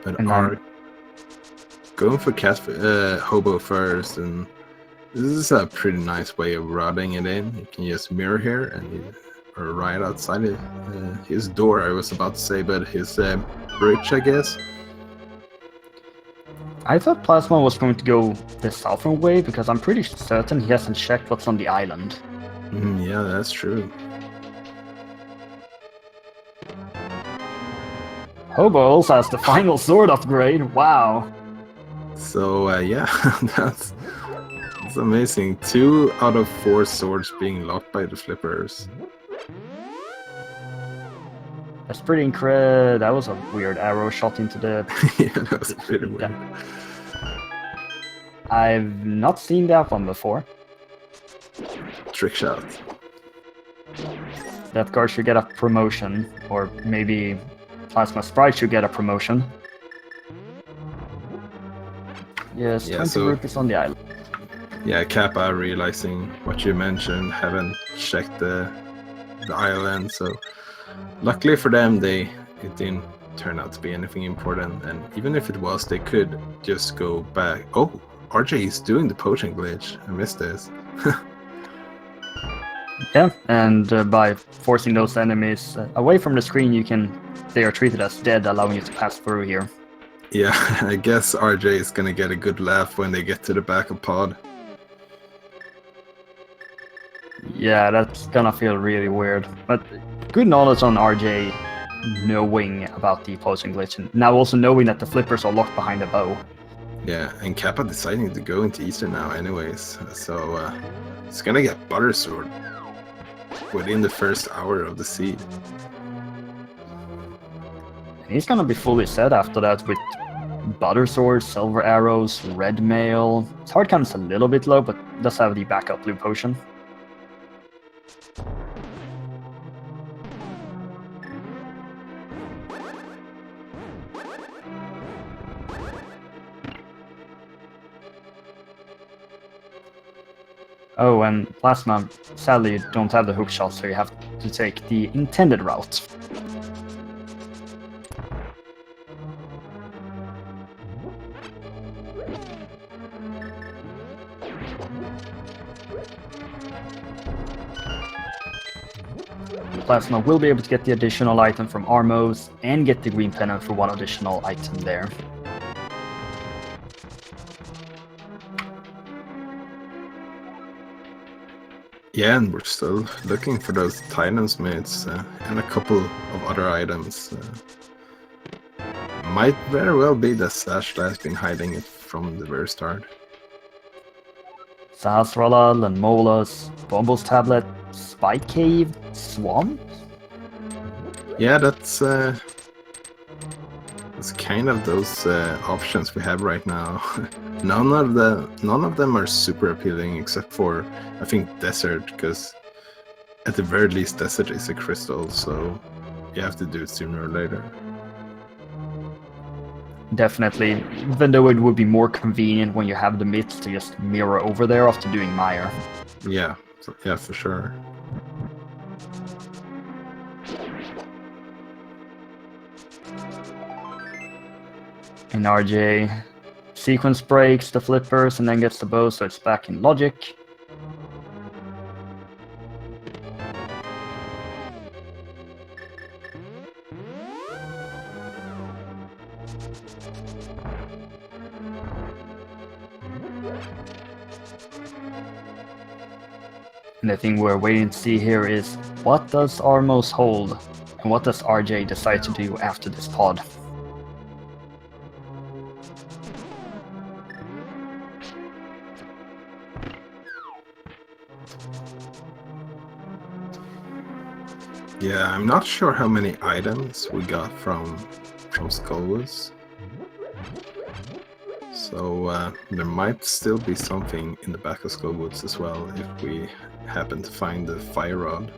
But are going for Hobo first, and this is a pretty nice way of routing it in. You can just mirror here, and or right outside his door, I was about to say, but his bridge, I guess. I thought Plasma was going to go the southern way, because I'm pretty certain he hasn't checked what's on the island. Yeah, that's true. Hobo also has the final sword upgrade. Wow. So yeah, that's amazing. 2 out of 4 swords being locked by the flippers. That's pretty incredible. That was a weird arrow shot into the... Yeah, that was pretty weird. I've not seen that one before. Trick shot. That card should get a promotion, or maybe Plasma Sprite should get a promotion. Yes, Yeah, 20 rupees on the island. Yeah, Kappa realizing what you mentioned, haven't checked the island, so luckily for them, it didn't turn out to be anything important, and even if it was, they could just go back. Oh, RJ is doing the potion glitch. I missed this. Yeah, and by forcing those enemies away from the screen, they are treated as dead, allowing you to pass through here. Yeah, I guess RJ is gonna get a good laugh when they get to the back of Pod. Yeah, that's gonna feel really weird. But good knowledge on RJ knowing about the potion glitch, and now also knowing that the flippers are locked behind the bow. Yeah, and Kappa deciding to go into Eastern now anyways, so it's gonna get Butter Sword within the first hour of the seed. And he's gonna be fully set after that with Butter Sword, Silver Arrows, Red Mail. His hard count is a little bit low, but does have the backup blue potion. Oh, and Plasma, sadly you don't have the hook shot, so you have to take the intended route. Plasma will be able to get the additional item from Armos and get the green pennant for 1 additional item there. Yeah, and we're still looking for those Titans mates and a couple of other items. Might very well be that Sashla has been hiding it from the very start. Sahasrara, Molas, Bombo's Tablet, Spike Cave, Swamp? Yeah, that's kind of those options we have right now. None of them are super appealing, except for I think Desert, because at the very least, desert is a crystal, so you have to do it sooner or later. Definitely, even though it would be more convenient when you have the myths to just mirror over there after doing Mire. Yeah, yeah, for sure. And RJ sequence breaks the flippers and then gets the bow, so it's back in logic. And the thing we're waiting to see here is, what does Armos hold? And what does RJ decide to do after this pod? Yeah, I'm not sure how many items we got from Skullwoods. So there might still be something in the back of Skullwoods as well if we happen to find the fire rod.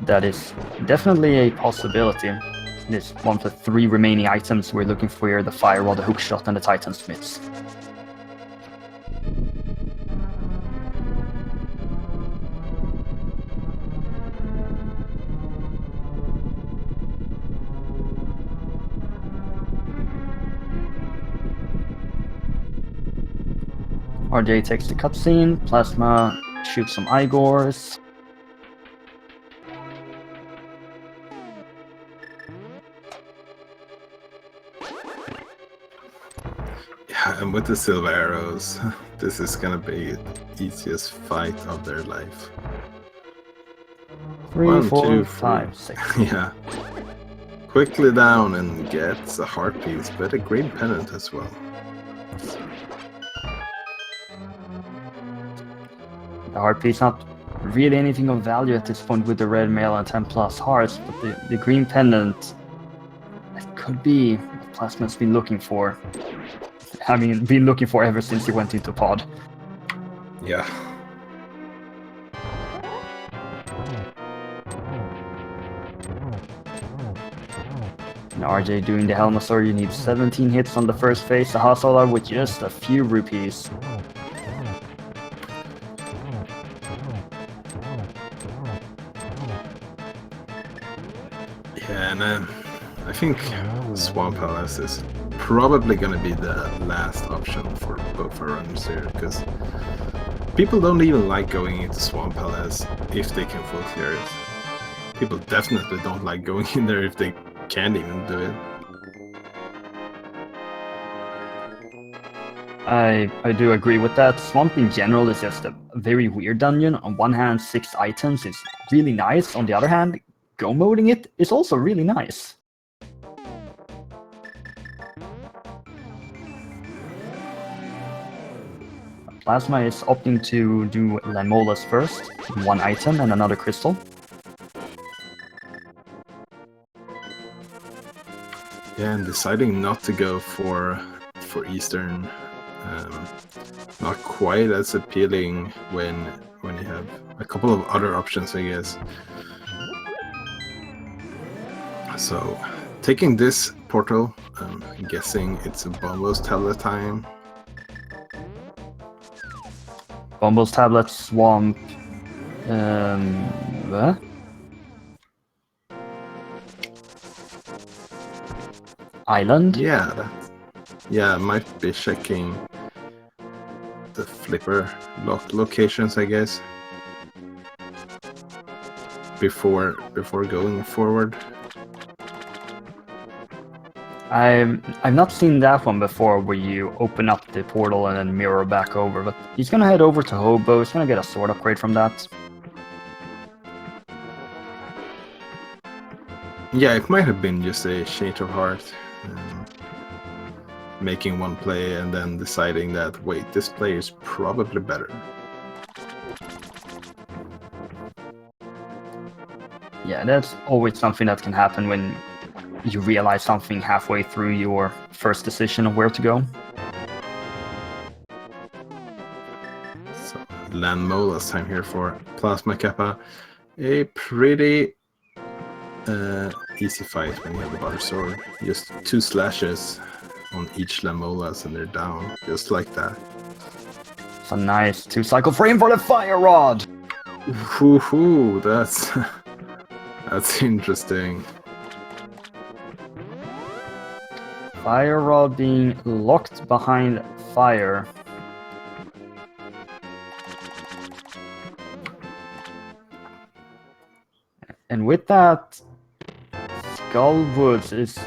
That is definitely a possibility. It is one of the 3 remaining items we're looking for here: the fire rod, the hookshot, and the Titan Smiths. RJ takes the cutscene, Plasma shoots some Igors. Yeah, and with the silver arrows, this is gonna be the easiest fight of their life. 3, 1, 4, 2, 5, 3. 6. Yeah. Quickly down and gets a heart piece, but a green pennant as well. The heart piece not really anything of value at this point with the red mail and 10 plus hearts, but the green pendant, that could be what Plasma's been looking for. I mean, been looking for ever since he went into pod. Yeah. And RJ doing the Helmasaur, you need 17 hits on the first phase. The Hasolar with just a few rupees. Yeah, and I think Swamp Palace is probably going to be the last option for both our runners here, because people don't even like going into Swamp Palace if they can full clear it. People definitely don't like going in there if they can't even do it. I do agree with that. Swamp in general is just a very weird dungeon. On one hand, 6 items is really nice. On the other hand, go moding it is also really nice. Plasma is opting to do Lamola's first, 1 item and another crystal. Yeah, and deciding not to go for Eastern, not quite as appealing when you have a couple of other options, I guess. So, taking this portal, I'm guessing it's a Bombo's tablet time. Bombo's tablet, Swamp, what? Island? Yeah, yeah, might be checking the flipper locations, I guess, before going forward. I've not seen that one before, where you open up the portal and then mirror back over, but he's gonna head over to Hobo. He's gonna get a sword upgrade from that. Yeah, it might have been just a change of heart, making one play and then deciding that, wait, this play is probably better. Yeah, that's always something that can happen when you realize something halfway through your first decision of where to go. So land molas time here for PlasmaKappa. A pretty easy fight when you have the butter sword. Just 2 slashes on each Lamolas and they're down, just like that. It's a nice 2-cycle frame for the Fire Rod! Woohoo, that's interesting. Fire Rod being locked behind fire. And with that, Skullwoods is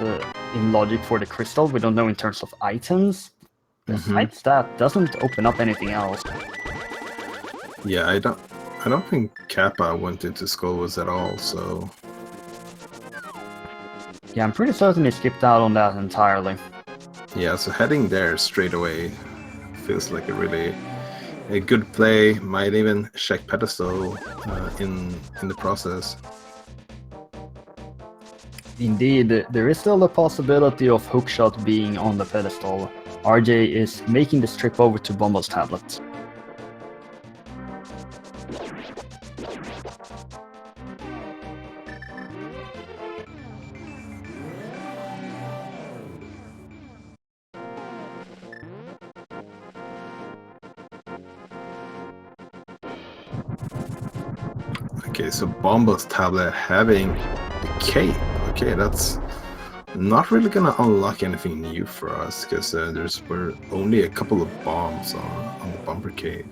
in logic for the crystal. We don't know in terms of items. Besides that, doesn't open up anything else. Yeah, I don't think Kappa went into Skullwoods at all, so... Yeah, I'm pretty certain he skipped out on that entirely. Yeah, so heading there straight away feels like a good play. Might even check pedestal in the process. Indeed, there is still the possibility of hookshot being on the pedestal. RJ is making this trip over to Bumble's tablet. Okay, so Bumble's tablet having the cape. Okay, that's not really gonna unlock anything new for us because were only a couple of bombs on the bumper cave.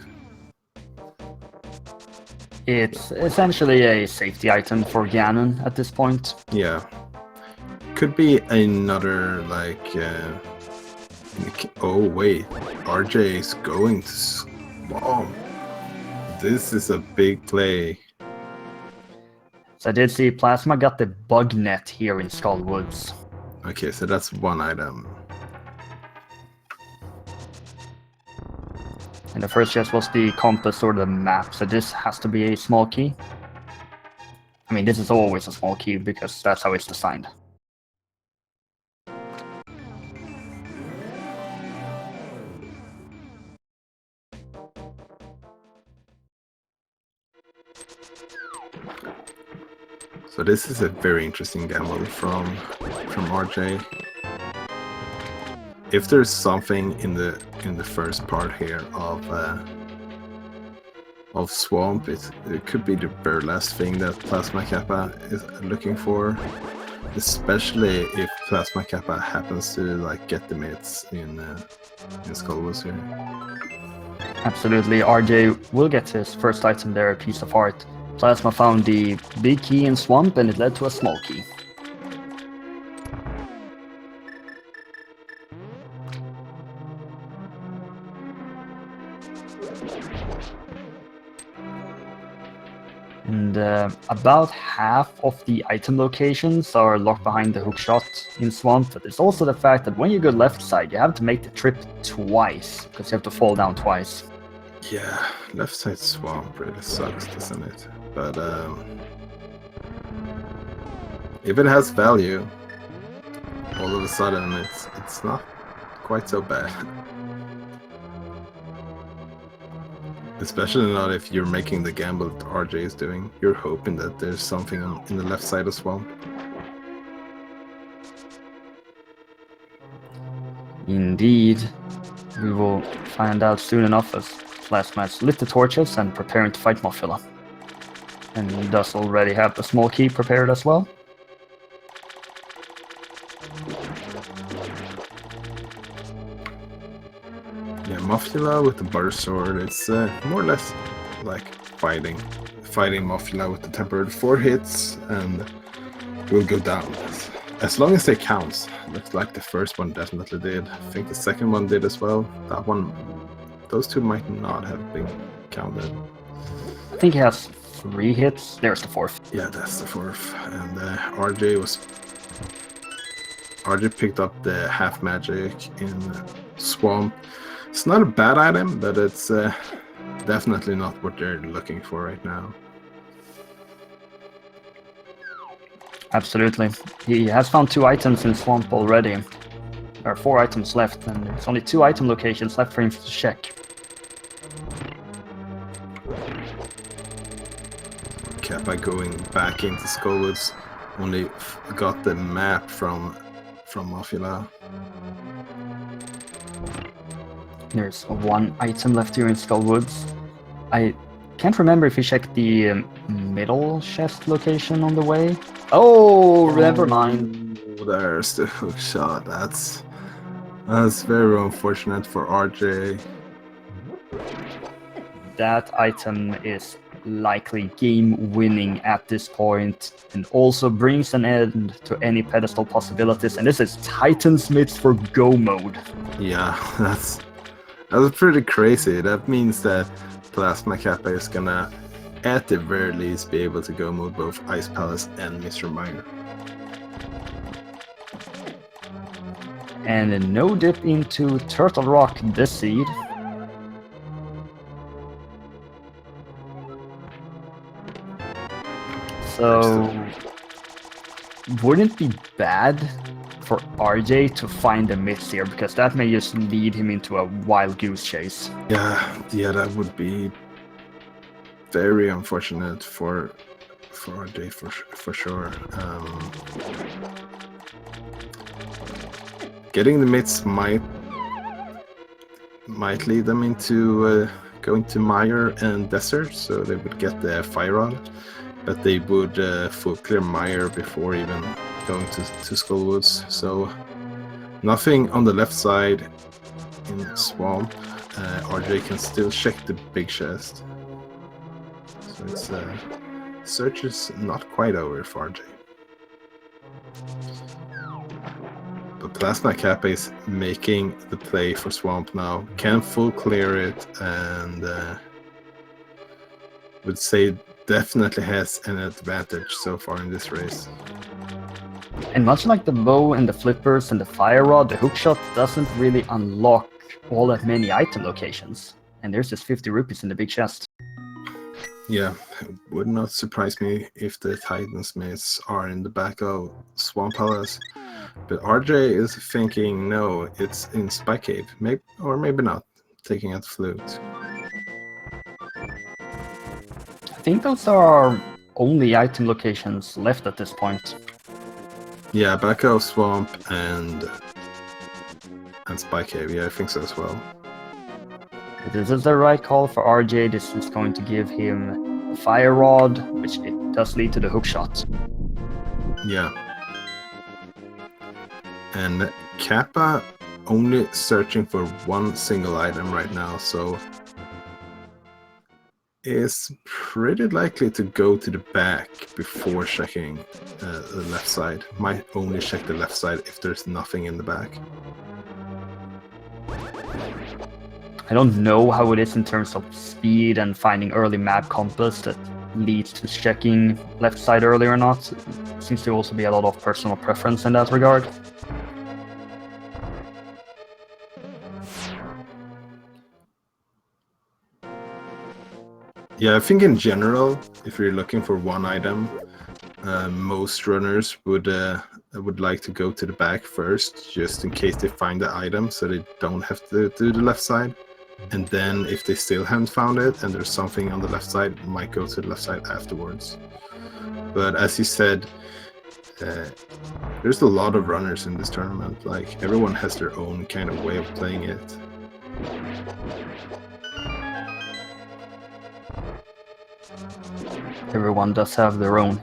It's essentially a safety item for Ganon at this point. Yeah, could be another like. Oh wait, RJ is going to Swamp. This is a big play. So I did see Plasma got the bug net here in Skullwoods. Okay, so that's one item. And the first chest was the compass or the map, so this has to be a small key. I mean, this is always a small key because that's how it's designed. So this is a very interesting gamble from RJ. If there's something in the first part here of Swamp, it could be the very last thing that PlasmaKappa is looking for, especially if PlasmaKappa happens to like get the mitts in Skullwoods here. Absolutely, RJ will get his first item there, a piece of art. Plasma found the big key in Swamp and it led to a small key. And about half of the item locations are locked behind the hookshot in Swamp, but there's also the fact that when you go left side, you have to make the trip twice, because you have to fall down twice. Yeah, left side Swamp really sucks, doesn't it? But if it has value, all of a sudden it's not quite so bad. Especially not if you're making the gamble that RJ is doing. You're hoping that there's something in the left side of Swamp. Indeed. We will find out soon enough as Plasma has lit the torches and preparing to fight Mothula. And he does already have the small key prepared as well. Yeah, Mothula with the butter sword, it's more or less like fighting Mothula with the tempered 4 hits and will go down. As long as they count. Looks like the first one definitely did. I think the second one did as well. That one, those two might not have been counted. I think he has 3 hits. There's the 4th. Yeah, that's the 4th. And RJ picked up the half magic in Swamp. It's not a bad item, but it's definitely not what they're looking for right now. Absolutely. He has found 2 items in Swamp already. There are 4 items left, and there's only 2 item locations left for him to check. by going back into Skullwoods. Only got the map from Mafia. There's one item left here in Skullwoods. I can't remember if we checked the middle chest location on the way. Oh, never mind. There's the hook shot. That's very unfortunate for RJ. That item is likely game-winning at this point, and also brings an end to any pedestal possibilities. And this is Titansmiths for Go mode. Yeah, that's pretty crazy. That means that PlasmaKappa is gonna, at the very least, be able to go mode both Ice Palace and Mr. Miner. And a no dip into Turtle Rock this seed. So, wouldn't it be bad for RJ to find the myths here, because that may just lead him into a wild goose chase. Yeah, that would be very unfortunate for RJ for sure. Getting the myths might lead them into going to Mire and Desert, so they would get the Fire Rod. But they would full clear Mire before even going to Skullwoods. So nothing on the left side in Swamp. RJ can still check the big chest. So it's search is not quite over for RJ. But PlasmaKappa is making the play for Swamp now. Can full clear it, and would say definitely has an advantage so far in this race. And much like the bow and the flippers and the fire rod, the hookshot doesn't really unlock all that many item locations. And there's just 50 rupees in the big chest. Yeah, it would not surprise me if the Titansmiths are in the back of Swamp Palace. But RJ is thinking, no, it's in Spike Cave. Maybe, or maybe not, taking out the flute. I think those are our only item locations left at this point. Yeah, back of Swamp and Spike Cave. Yeah, I think so as well. This is the right call for RJ. This is going to give him a fire rod, which it does lead to the hookshot. Yeah. And Kappa only searching for one single item right now, so is pretty likely to go to the back before checking the left side. Might only check the left side if there's nothing in the back. I don't know how it is in terms of speed and finding early map compass that leads to checking left side early or not. It seems to also be a lot of personal preference in that regard. Yeah, I think in general, if you're looking for one item, most runners would like to go to the back first, just in case they find the item, so they don't have to do the left side. And then, if they still haven't found it and there's something on the left side, might go to the left side afterwards. But as you said, there's a lot of runners in this tournament. Like, everyone has their own kind of way of playing it. Everyone does have their own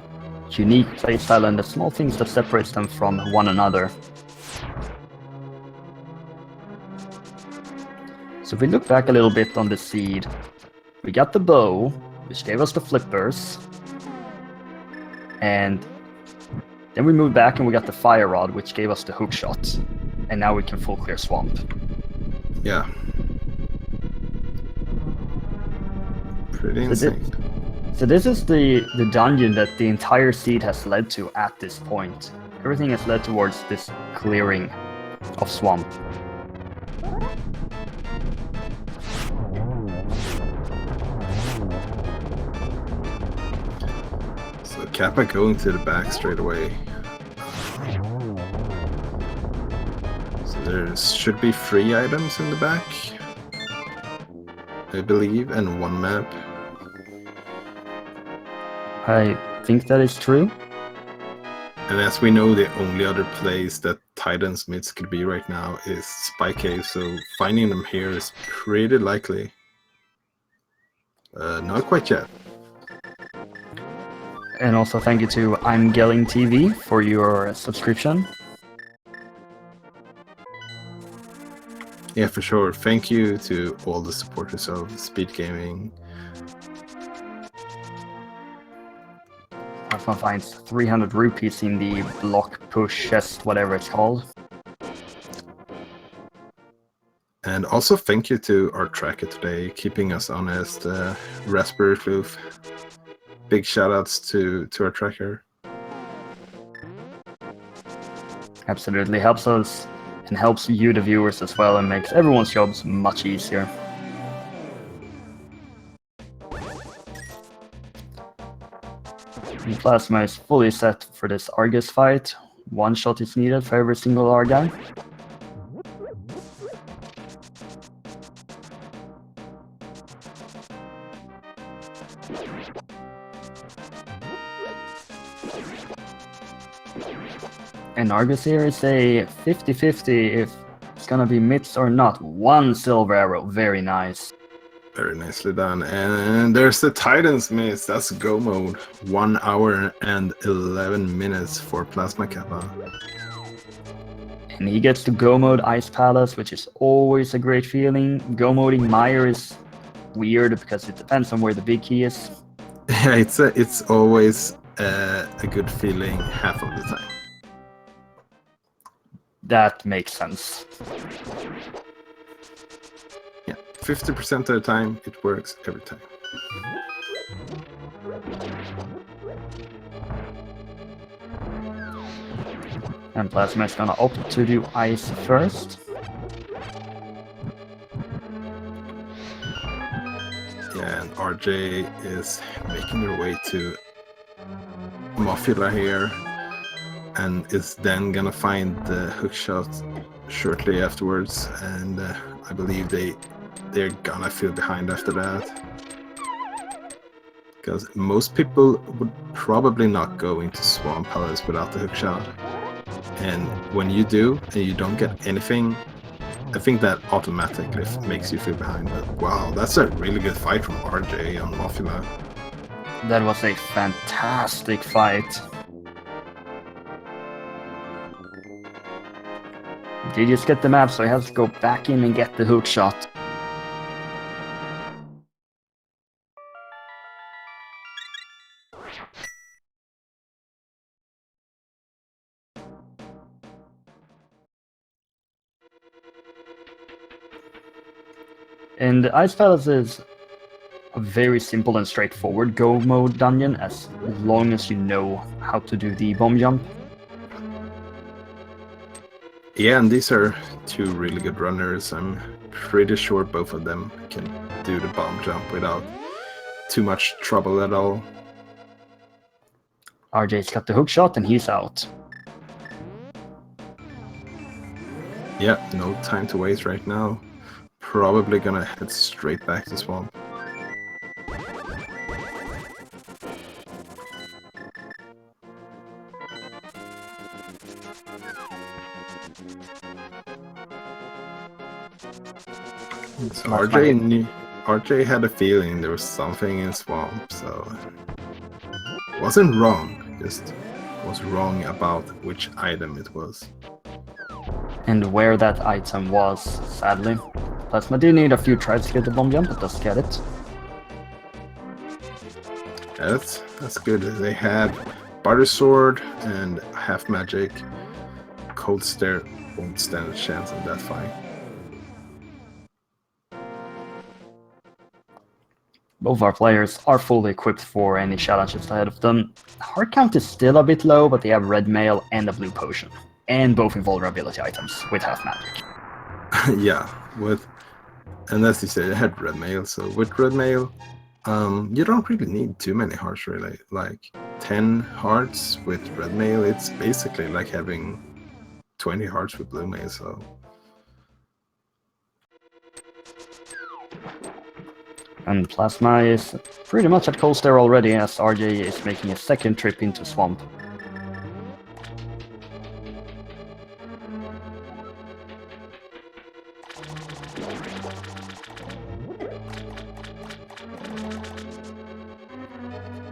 unique playstyle and the small things that separates them from one another. So if we look back a little bit on the seed, we got the bow, which gave us the flippers, and then we moved back and we got the fire rod, which gave us the hook shot, and now we can full clear Swamp. Yeah. Pretty insane. So this is the dungeon that the entire seed has led to at this point. Everything has led towards this clearing of Swamp. So Kappa going to the back straight away. So there should be 3 items in the back, I believe, and 1 map. I think that is true. And as we know, the only other place that Titan Smiths could be right now is Spy Cave, so finding them here is pretty likely. Not quite yet. And also thank you to I'm Gelling TV for your subscription. Yeah, for sure. Thank you to all the supporters of Speed Gaming. If one finds 300 rupees in the block push chest, whatever it's called. And also thank you to our tracker today, keeping us honest, Raspberry Floof. Big shoutouts to our tracker. Absolutely helps us and helps you, the viewers, as well, and makes everyone's jobs much easier. And Plasma is fully set for this Argus fight. One shot is needed for every single AreJa. And Argus here is a 50-50 if it's gonna be mids or not. One silver arrow, very nice. Very nicely done. And there's the Titan's Miss. That's go mode. 1 hour and 11 minutes for PlasmaKappa. And he gets to go mode Ice Palace, which is always a great feeling. Go moding Meyer is weird because it depends on where the big key is. Yeah, it's always a good feeling half of the time. That makes sense. Yeah, 50% of the time, it works every time. And Plasma is gonna opt to do Ice first. Yeah, and RJ is making her way to Mofula here, and is then gonna find the hookshot shortly afterwards, and I believe they're gonna feel behind after that, because most people would probably not go into Swamp Palace without the hookshot, and when you do and you don't get anything, I think that automatically makes you feel behind. But wow, that's a really good fight from RJ on Mofula. That was a fantastic fight. Did just get the map, so he has to go back in and get the hook shot. And Ice Palace is a very simple and straightforward go mode dungeon as long as you know how to do the bomb jump. Yeah, and these are two really good runners. I'm pretty sure both of them can do the bomb jump without too much trouble at all. RJ's got the hook shot and he's out. Yeah, no time to waste right now. Probably gonna head straight back to Swamp. So RJ had a feeling there was something in Swamp, so wasn't wrong, just was wrong about which item it was. And where that item was, sadly. Plasma did need a few tries to get the bomb jump, but does get it. Yeah, that's good. They have Butter Sword and Half Magic. Cold Stare won't stand a chance in that fight. Both our players are fully equipped for any challenges ahead of them. Heart count is still a bit low, but they have red mail and a blue potion. And both invulnerability items with half magic. Yeah, and as you said, it had red mail, so with red mail, you don't really need too many hearts really. Like 10 hearts with red mail, it's basically like having 20 hearts with blue mail, so. And Plasma is pretty much at coast there already, as RJ is making a second trip into Swamp.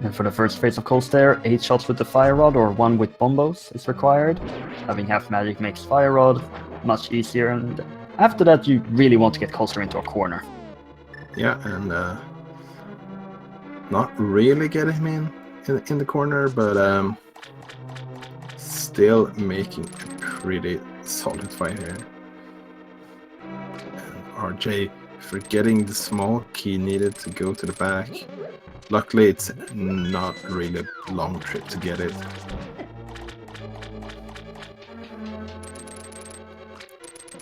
And for the first phase of coast there, 8 shots with the Fire Rod or 1 with Bombos is required. Having half magic makes Fire Rod much easier, and after that you really want to get Coaster into a corner. Yeah, and not really getting him in the corner, but still making a pretty solid fight here. And RJ forgetting the small key needed to go to the back. Luckily, it's not really a long trip to get it.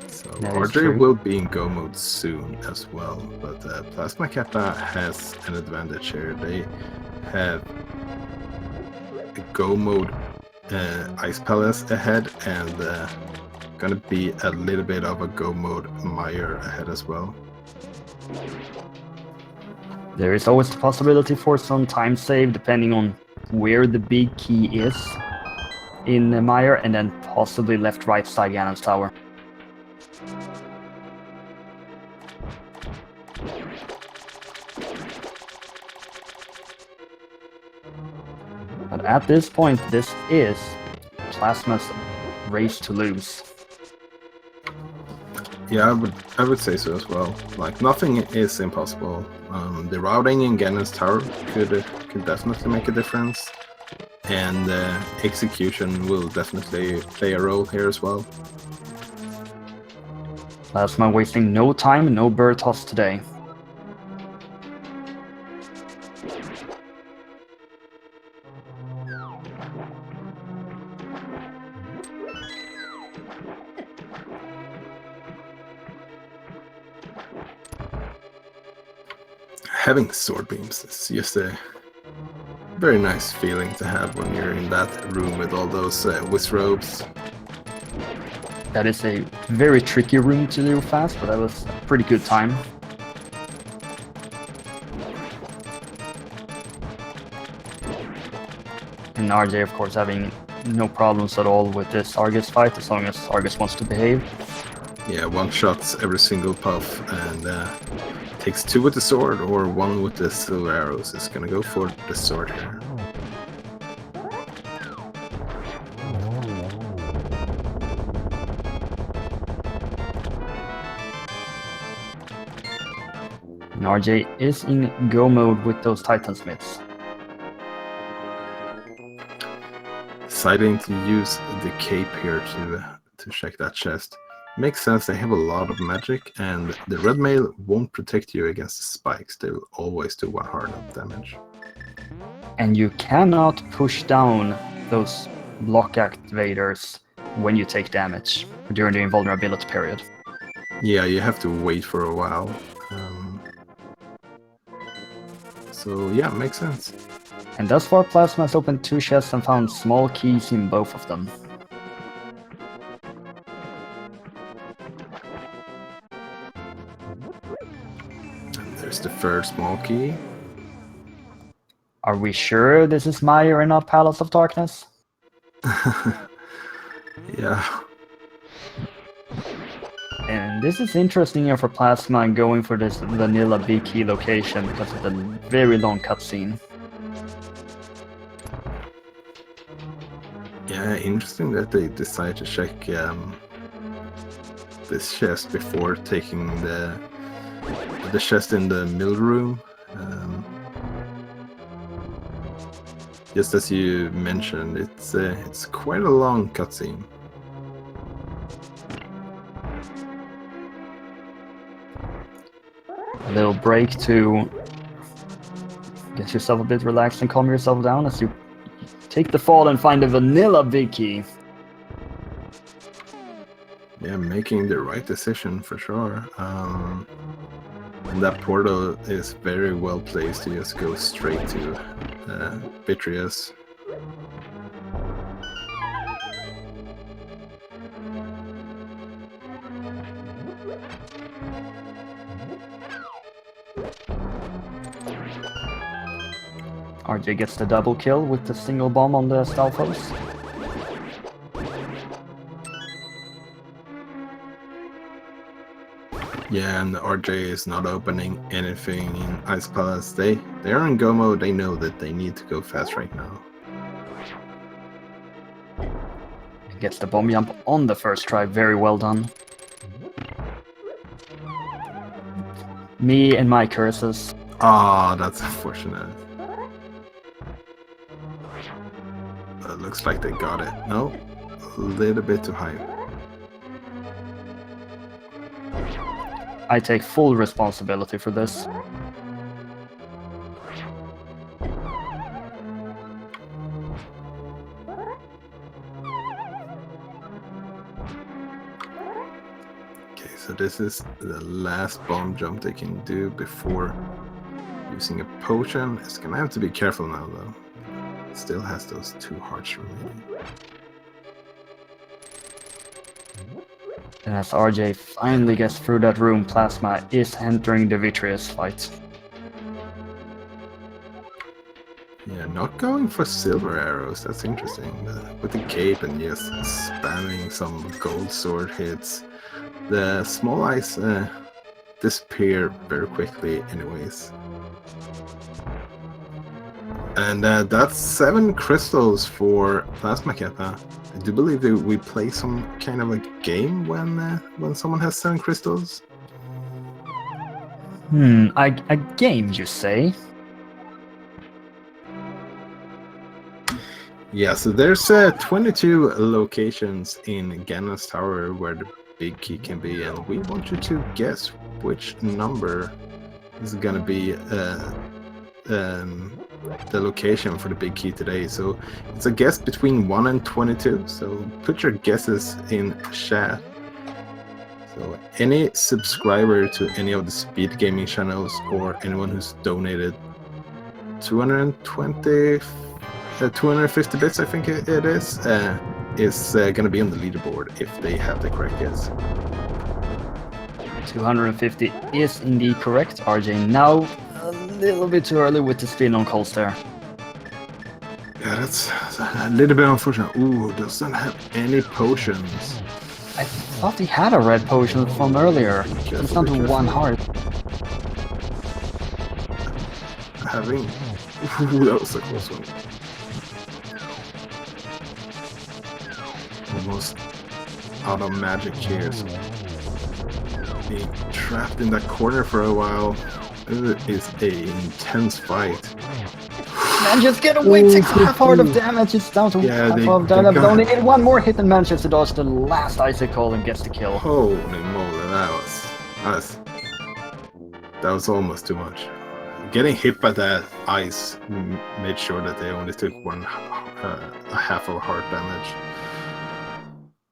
So RJ will be in go mode soon as well, but PlasmaKappa has an advantage here. They have a go mode Ice Palace ahead, and gonna be a little bit of a go mode Meyer ahead as well. There is always the possibility for some time save depending on where the big key is in Meyer, and then possibly left-right side Ganon's Tower. But at this point, this is Plasma's race to lose. Yeah, I would say so as well. Like, nothing is impossible. The routing in Ganon's Tower could definitely make a difference, and execution will definitely play a role here as well. Plasma wasting no time, no bird toss today. Having sword beams is just a very nice feeling to have when you're in that room with all those wizrobes. That is a very tricky room to do fast, but that was a pretty good time. And RJ, of course, having no problems at all with this Argus fight, as long as Argus wants to behave. Yeah, one shots every single puff, and takes 2 with the sword or 1 with the silver arrows. Is gonna go for the sword here. And RJ is in go mode with those Titan Smiths. Deciding to use the cape here to check that chest. Makes sense, they have a lot of magic, and the red mail won't protect you against the spikes. They will always do 1 hard up damage. And you cannot push down those block activators when you take damage during the invulnerability period. Yeah, you have to wait for a while. So yeah, makes sense. And thus far, Plasma has opened 2 chests and found small keys in both of them. There's the third small key. Are we sure this is Meyer and not Palace of Darkness? Yeah. And this is interesting here for Plasma going for this vanilla big key location because of the very long cutscene. Yeah, interesting that they decide to check this chest before taking the chest in the mill room. Just as you mentioned, it's quite a long cutscene. A little break to get yourself a bit relaxed and calm yourself down as you take the fall and find a vanilla big key. Yeah, making the right decision for sure. And that portal is very well placed to just go straight to Vitreous. RJ gets the double kill with the single bomb on the Stalfos. Yeah, and RJ is not opening anything in Ice Palace. They're in go mode. They know that they need to go fast right now. Gets the bomb jump on the first try. Very well done. Me and my curses. Ah, that's unfortunate. Looks like they got it. No, a little bit too high. I take full responsibility for this. Okay, so this is the last bomb jump they can do before using a potion. It's gonna have to be careful now, though. It still has those 2 hearts remaining. And as RJ finally gets through that room, Plasma is entering the victorious fight. Yeah, not going for silver arrows. That's interesting. With the cape and just spamming some gold sword hits. The small eyes disappear very quickly anyways. And that's 7 crystals for PlasmaKappa. I do believe that we play some kind of a game when someone has 7 crystals. A game, you say? Yeah, so there's 22 locations in Ganon's Tower where the big key can be, and we want you to guess which number is gonna be the location for the big key today. So it's a guess between 1 and 22, so put your guesses in chat. So any subscriber to any of the speed gaming channels or anyone who's donated 250 bits, I think it is gonna be on the leaderboard if they have the correct guess. 250 is indeed correct. RJ now a little bit too early with the spin on Cold Stare. Yeah, that's a little bit unfortunate. Ooh, doesn't have any potions. I thought he had a red potion from earlier. It's down to 1 heart. Having... Ooh, that was a close one. Almost out of magic here. So being trapped in that corner for a while. It is a intense fight. Man, just get away! Takes half heart of damage. It's down to half heart of damage. Only need 1 more hit and manages to dodge the last icicle and gets the kill. Holy moly, that was almost too much. Getting hit by that ice made sure that they only took a half of heart damage.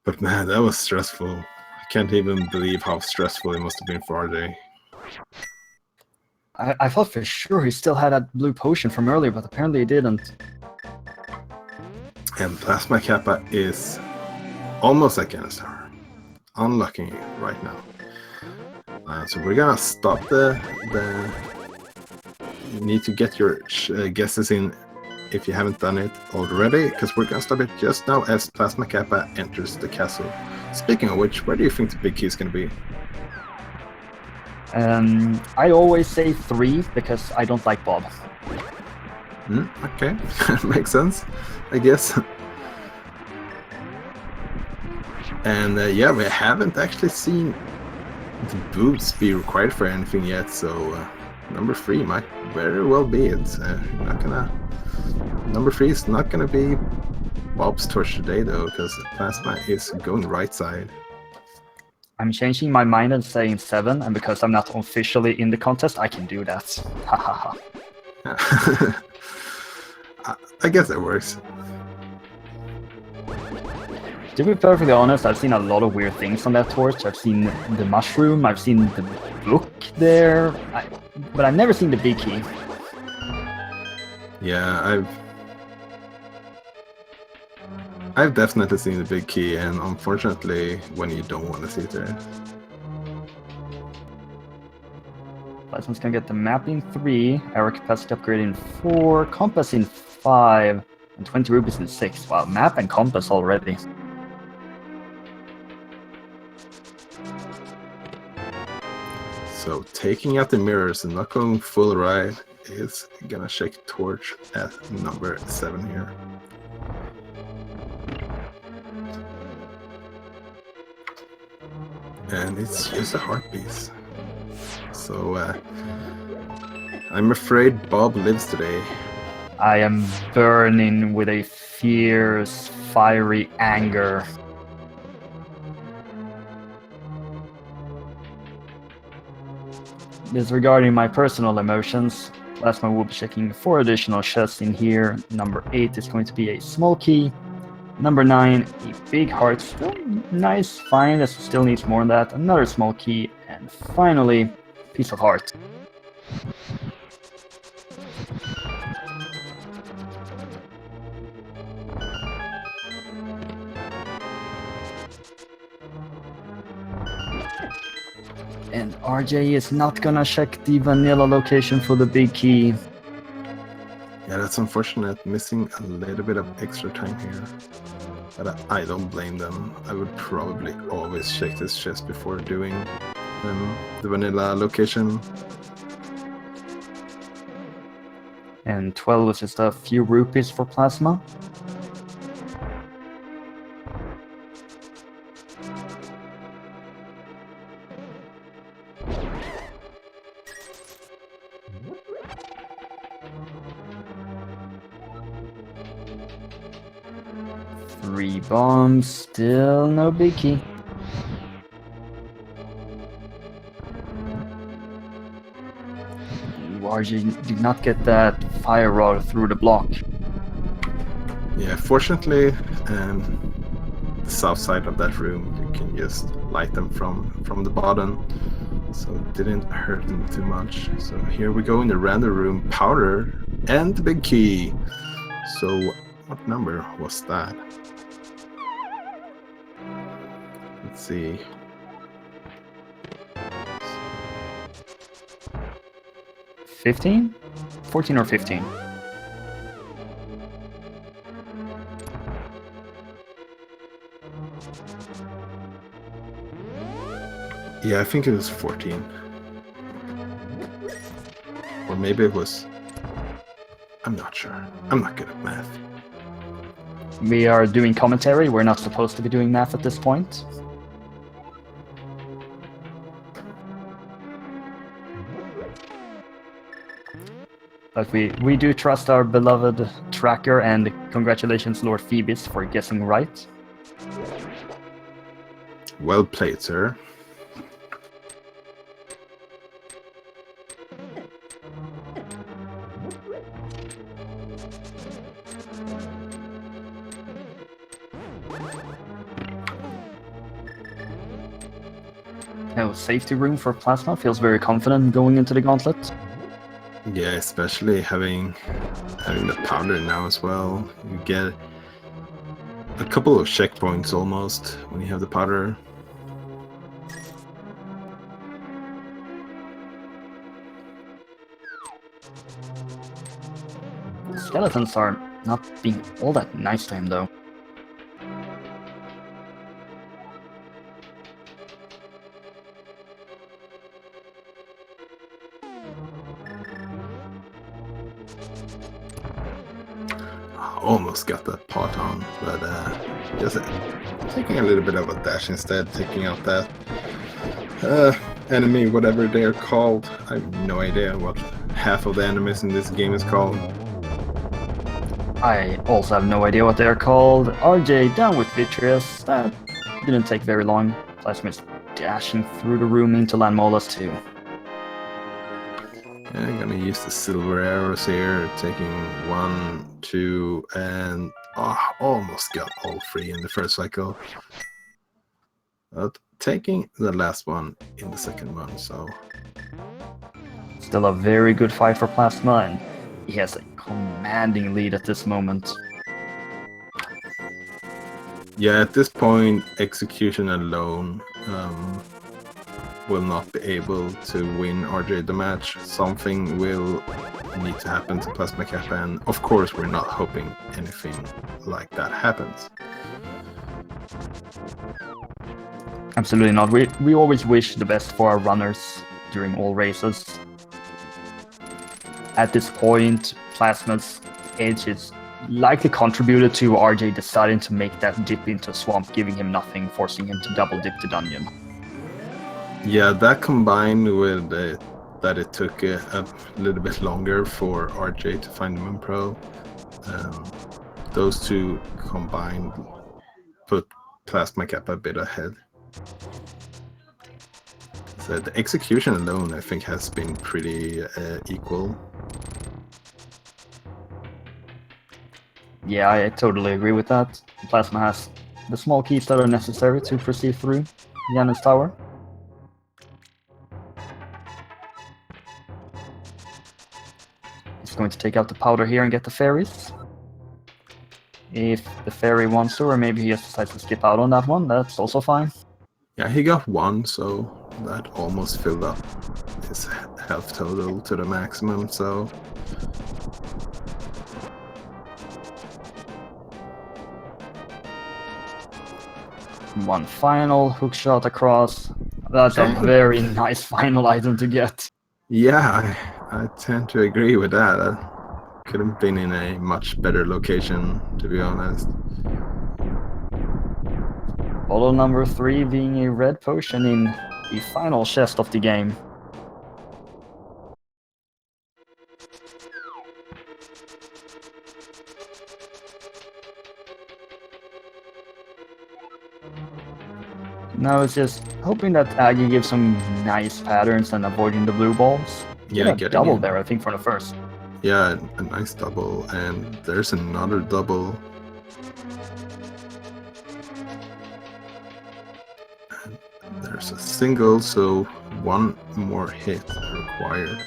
But man, that was stressful. I can't even believe how stressful it must have been for RJ. I thought for sure he still had that blue potion from earlier, but apparently he didn't. And PlasmaKappa is almost at Ganon's Tower. Unlocking it right now. So we're gonna stop You need to get your guesses in if you haven't done it already, because we're gonna stop it just now as PlasmaKappa enters the castle. Speaking of which, where do you think the big key is gonna be? I always say 3 because I don't like Bob. Okay, makes sense, I guess. And yeah, we haven't actually seen the boots be required for anything yet, so number 3 might very well be it. Number 3 is not gonna be Bob's torch today though, because Plasma is going right side. I'm changing my mind and saying 7, and because I'm not officially in the contest, I can do that. Ha ha ha. I guess it works. To be perfectly honest, I've seen a lot of weird things on that torch. I've seen the mushroom, I've seen the book there, but I've never seen the big key. Yeah, I've definitely seen the big key, and unfortunately, when you don't want to see it there. Plasma's gonna get the map in 3, air capacity upgrade in 4, compass in 5, and 20 rupees in 6. Wow, map and compass already. So taking out the mirrors and not going full ride is gonna shake torch at number 7 here. And it's just a heart piece. So I'm afraid Bob lives today. I am burning with a fierce, fiery anger. Disregarding my personal emotions, Plasma will be checking 4 additional chests in here. Number 8 is going to be a small key. Number 9, a big heart. Still nice find, as it still needs more than that. Another small key. And finally, piece of heart. And RJ is not gonna check the vanilla location for the big key. Yeah, that's unfortunate. Missing a little bit of extra time here. But I don't blame them. I would probably always check this chest before doing the vanilla location. And 12 was just a few rupees for Plasma. Three bombs, still no big key. RJ did not get that fire rod through the block. Yeah, fortunately, the south side of that room, you can just light them from the bottom, so it didn't hurt them too much. So here we go in the random room, powder, and the big key. So what number was that? Let's see. 15? 14 or 15? Yeah, I think it was 14. Or maybe it was... I'm not sure. I'm not good at math. We are doing commentary. We're not supposed to be doing math at this point. But we do trust our beloved tracker, and congratulations, Lord Phoebus, for guessing right. Well played, sir. No safety room for Plasma. Feels very confident going into the gauntlet. Yeah, especially having the powder now as well. You get a couple of checkpoints almost when you have the powder. Skeletons are not being all that nice to him, though. Almost got that pot on, but just taking a little bit of a dash instead, taking out that enemy, whatever they're called. I have no idea what half of the enemies in this game is called. I also have no idea what they're called. RJ down with Vitreous. That didn't take very long. Plasma is dashing through the room into Landmolas too. Yeah, I'm gonna use the silver arrows here, taking 1, 2, and almost got all 3 in the first cycle. But taking the last one in the second one, so... Still a very good fight for Plasma, and he has a commanding lead at this moment. Yeah, at this point, execution alone will not be able to win RJ the match. Something will need to happen to PlasmaKappa, and of course we're not hoping anything like that happens. Absolutely not. We always wish the best for our runners during all races. At this point, Plasma's edge is likely contributed to RJ deciding to make that dip into a swamp, giving him nothing, forcing him to double dip the dungeon. Yeah, that combined with that it took a little bit longer for RJ to find the Moon Pro, those two combined put PlasmaKappa a bit ahead. So the execution alone, I think, has been pretty equal. Yeah, I totally agree with that. Plasma has the small keys that are necessary to proceed through Janus Tower. He's going to take out the powder here and get the fairies. If the fairy wants to, or maybe he just decides to skip out on that one, that's also fine. Yeah, he got one, so that almost filled up his health total to the maximum, so... One final hook shot across. That's a very nice final item to get. Yeah, I tend to agree with that. I could have been in a much better location, to be honest. Bottle number 3 being a red potion in the final chest of the game. Now it's just hoping that Aggie gives some nice patterns and avoiding the blue balls. Yeah, Get a double there, I think, for the first. Yeah, a nice double, and there's another double. And there's a single, so one more hit required.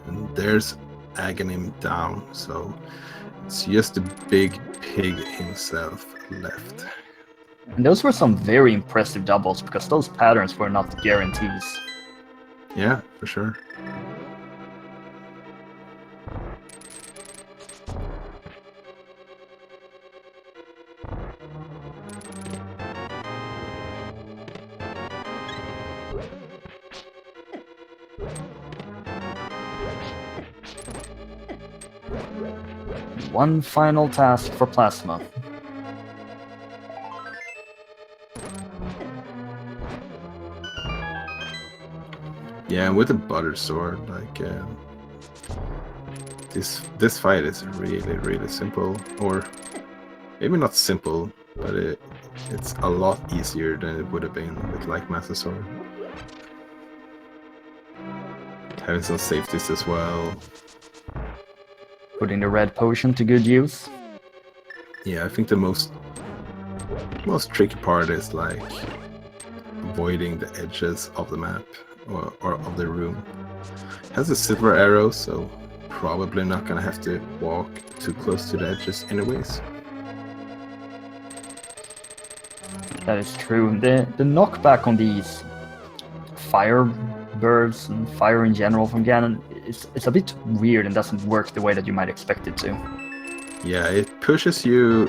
And there's Aghanim down, so it's just the big pig himself left. And those were some very impressive doubles, because those patterns were not guarantees. Yeah, for sure. One final task for Plasma. Yeah, and with the butter sword, like this fight is really simple, or maybe not simple, but it's a lot easier than it would have been with like Master Sword. Having some safeties as well. Putting the red potion to good use. Yeah, I think the most tricky part is like avoiding the edges of the map or of the room. It has a silver arrow, so probably not gonna have to walk too close to the edges anyways. That is true. The knockback on these fire birds and fire in general from Ganon, it's a bit weird and doesn't work the way that you might expect it to. Yeah, it pushes you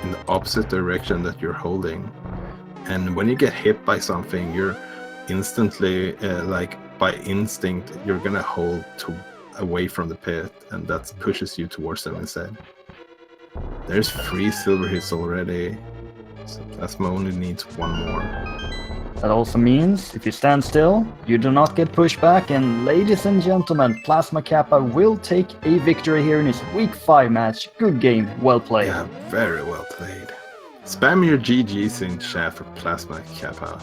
in the opposite direction that you're holding, and when you get hit by something, you're instantly like by instinct you're gonna hold away from the pit, and that pushes you towards them instead. There's 3 silver hits already, so Plasma only needs 1 more. That also means if you stand still, you do not get pushed back, and ladies and gentlemen, PlasmaKappa will take a victory here in his Week 5 match. Good game, well played. Yeah, very well played. Spam your GGs in chat for PlasmaKappa.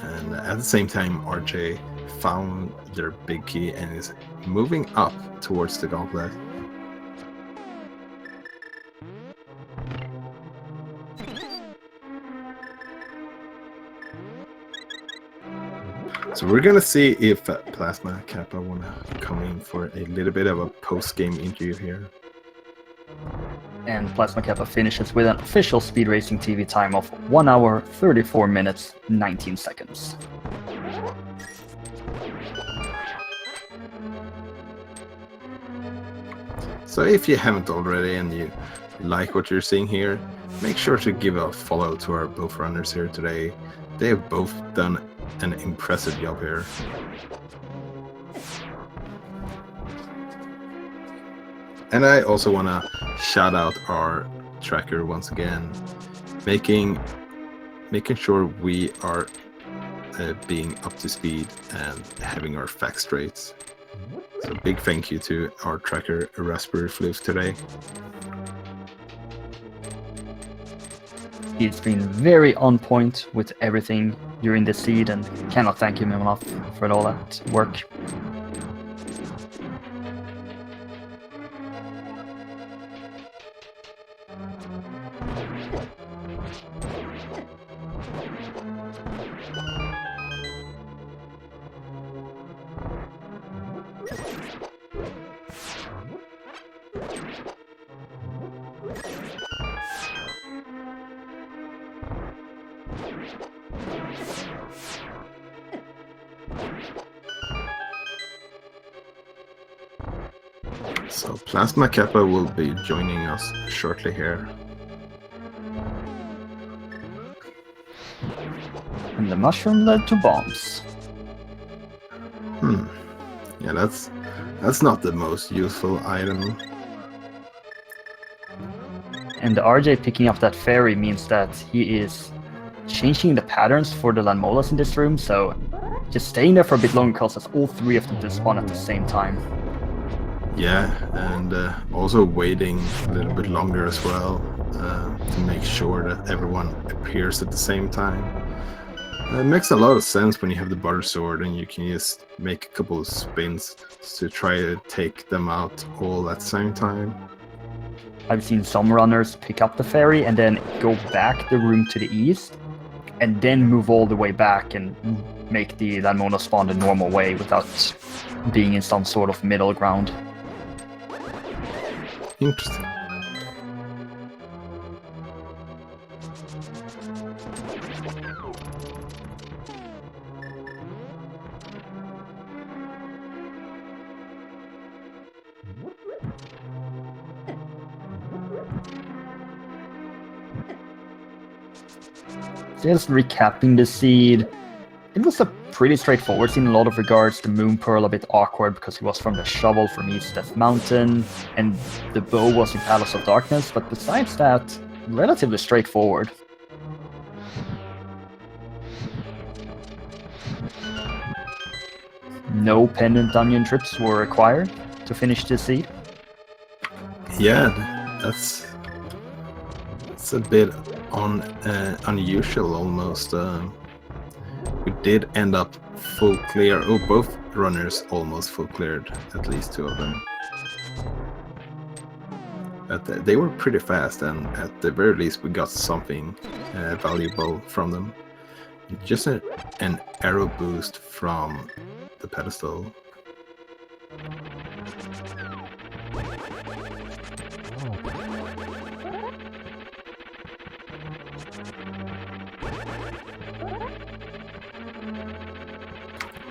And at the same time, RJ found their big key and is moving up towards the gauntlet. So we're gonna see if PlasmaKappa wanna come in for a little bit of a post-game interview here. and PlasmaKappa finishes with an official speed racing TV time of 1 hour, 34 minutes, 19 seconds. So if you haven't already and you like what you're seeing here, make sure to give a follow to our both runners here today. They have both done an impressive job here. And I also want to shout out our tracker once again, making sure we are being up to speed and having our facts straight. So big thank you to our tracker Raspberry Floof today. He's been very on point with everything during the seed, and cannot thank him enough for all that work. So PlasmaKappa will be joining us shortly here. And the mushroom led to bombs. Yeah, that's not the most useful item. And the RJ picking up that fairy means that he is changing the patterns for the Lanmolas in this room, so just staying there for a bit longer causes all three of them to spawn at the same time. Yeah, and also waiting a little bit longer as well to make sure that everyone appears at the same time. It makes a lot of sense when you have the butter sword and you can just make a couple of spins to try to take them out all at the same time. I've seen some runners pick up the fairy and then go back the room to the east, and then move all the way back and make the Lanmona spawn the normal way without being in some sort of middle ground. Interesting. Just recapping the seed, it was a pretty straightforward scene in a lot of regards. The Moon Pearl a bit awkward because he was from the shovel from East Death Mountain, and the bow was in Palace of Darkness, but besides that, relatively straightforward. No pendant dungeon trips were required to finish this seed. Yeah, that's a bit unusual almost. We did end up full clear. Oh, both runners almost full cleared, at least two of them. But they were pretty fast, and at the very least we got something valuable from them. Just an arrow boost from the pedestal.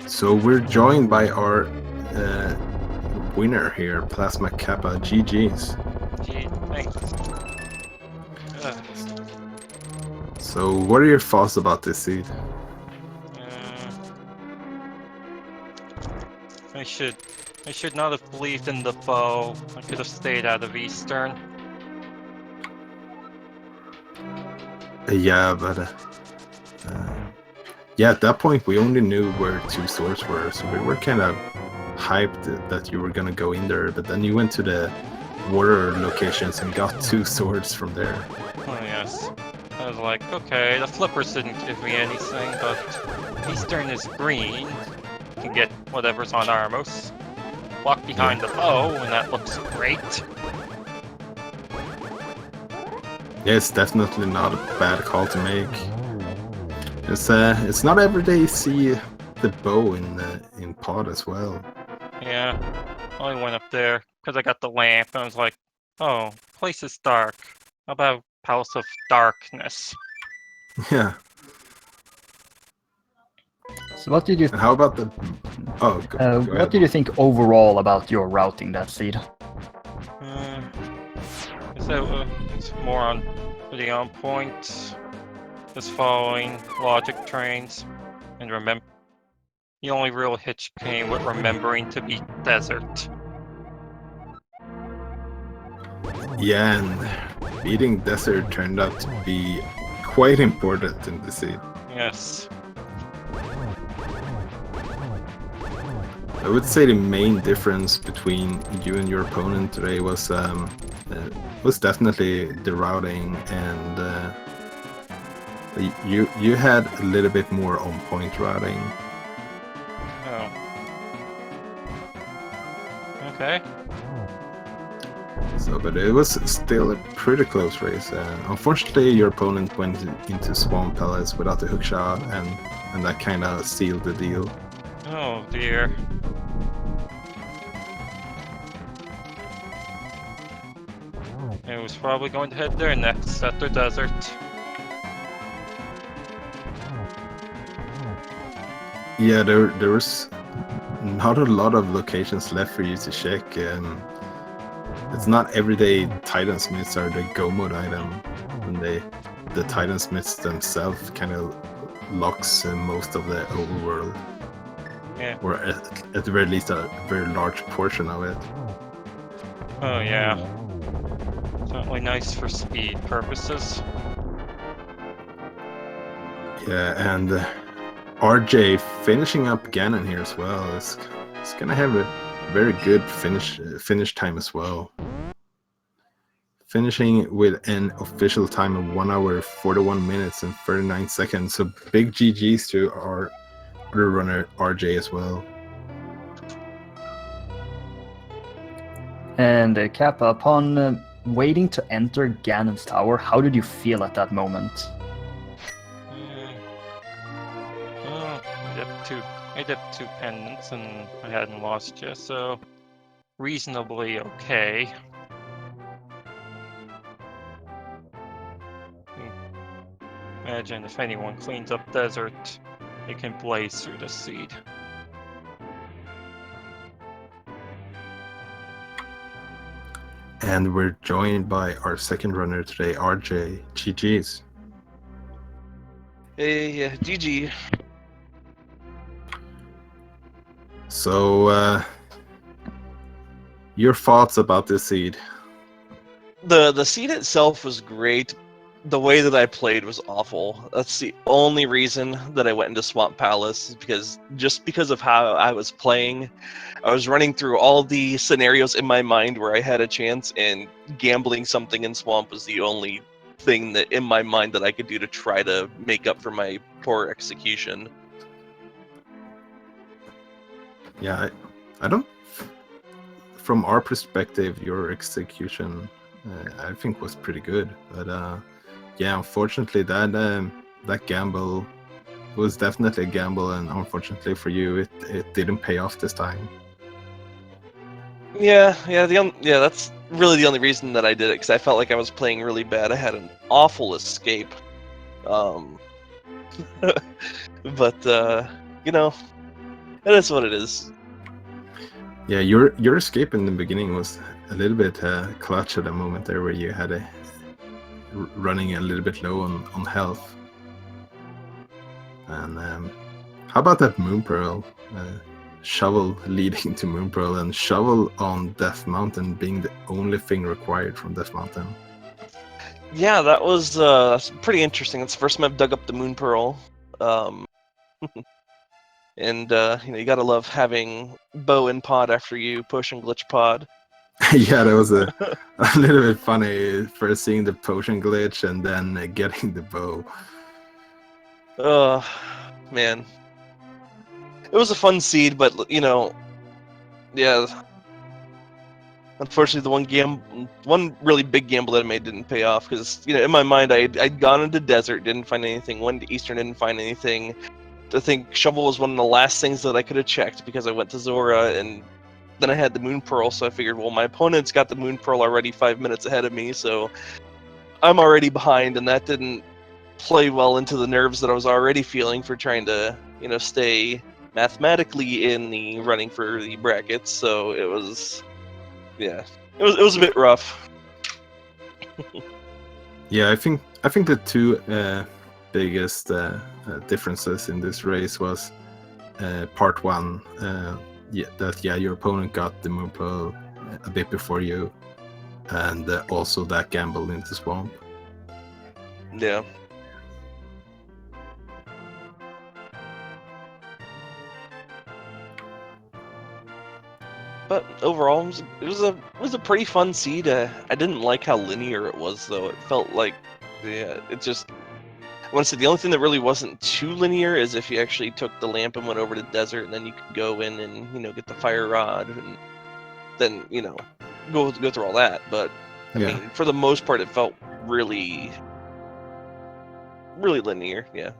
So we're joined by our winner here, PlasmaKappa. GG's. Thanks. So what are your thoughts about this seed? I should not have believed in the bow. I could have stayed out of Eastern. Yeah, but yeah, at that point we only knew where two swords were, so we were kind of hyped that you were gonna go in there, but then you went to the water locations and got two swords from there. Oh yes. I was like, okay, the flippers didn't give me anything, but Eastern is green. You can get whatever's on Armos. Walk behind the bow, and that looks great. Yeah, it's definitely not a bad call to make. It's not every day you see the bow in pod as well. Yeah. I only went up there because I got the lamp, and I was like, oh, place is dark. How about Palace of Darkness? Yeah. So what did you And how about the? Oh, go what ahead. did you think overall about your routing that seed? So it's more on pretty on point. Just following logic trains and remember. The only real hitch came with remembering to beat Desert. Yeah, and beating Desert turned out to be quite important in the seed. Yes. I would say the main difference between you and your opponent today was definitely the routing, and you had a little bit more on point routing. Oh. Okay. So, but it was still a pretty close race. Unfortunately, your opponent went into Swamp Palace without the hook shot, and that kind of sealed the deal. Oh dear. It was probably going to head there next at the desert. Yeah, there was not a lot of locations left for you to check. It's not everyday Titan Smiths are the go mode item, and the Titan Smiths themselves kind of locks most of the overworld. Yeah. Or at the very least a very large portion of it. Oh yeah. Certainly nice for speed purposes. Yeah, and AreJa finishing up Ganon here as well. It's gonna have a very good finish time as well. Finishing with an official time of 1 hour 41 minutes and 39 seconds. So big GGs to our other runner AreJa as well. And Kappa, upon waiting to enter Ganon's tower, how did you feel at that moment? I did two pendants and I hadn't lost yet, so reasonably okay. Imagine if anyone cleans up desert, it can blaze through the seed. And we're joined by our second runner today, AreJa. GG's. Hey, GG. So, your thoughts about this seed? The seed itself was great. The way that I played was awful. That's the only reason that I went into Swamp Palace, is because of how I was playing. I was running through all the scenarios in my mind where I had a chance, and gambling something in Swamp was the only thing that in my mind that I could do to try to make up for my poor execution. Yeah, I don't. From our perspective, your execution, I think, was pretty good. But yeah, unfortunately, that gamble was definitely a gamble, and unfortunately for you, it didn't pay off this time. Yeah, that's really the only reason that I did it, because I felt like I was playing really bad. I had an awful escape. But you know, it is what it is. Yeah, your escape in the beginning was a little bit clutch at the moment there, where you had running a little bit low on health. And how about that Moon Pearl? Shovel leading to Moon Pearl, and Shovel on Death Mountain being the only thing required from Death Mountain. Yeah, that was pretty interesting. It's the first time I've dug up the Moon Pearl. And you gotta love having bow in pod after you push and glitch pod. Yeah, that was a little bit funny, first seeing the potion glitch and then getting the bow. Man. It was a fun seed, but yeah. Unfortunately, the one really big gamble that I made didn't pay off, because in my mind I'd gone into desert, didn't find anything. Went to Eastern, didn't find anything. I think Shovel was one of the last things that I could have checked, because I went to Zora and then I had the Moon Pearl, so I figured, well, my opponent's got the Moon Pearl already 5 minutes ahead of me, so I'm already behind, and that didn't play well into the nerves that I was already feeling for trying to, stay mathematically in the running for the brackets. So it was, it was a bit rough. Yeah, I think the two biggest differences in this race was part one. Your opponent got the Moon Pearl a bit before you, and also that gamble into swamp. Yeah. But overall, it was a pretty fun seed. I didn't like how linear it was, though. It felt like, it just. I want to say the only thing that really wasn't too linear is if you actually took the lamp and went over to desert, and then you could go in and get the fire rod, and then go through all that. But I mean, for the most part, it felt really, really linear. Yeah.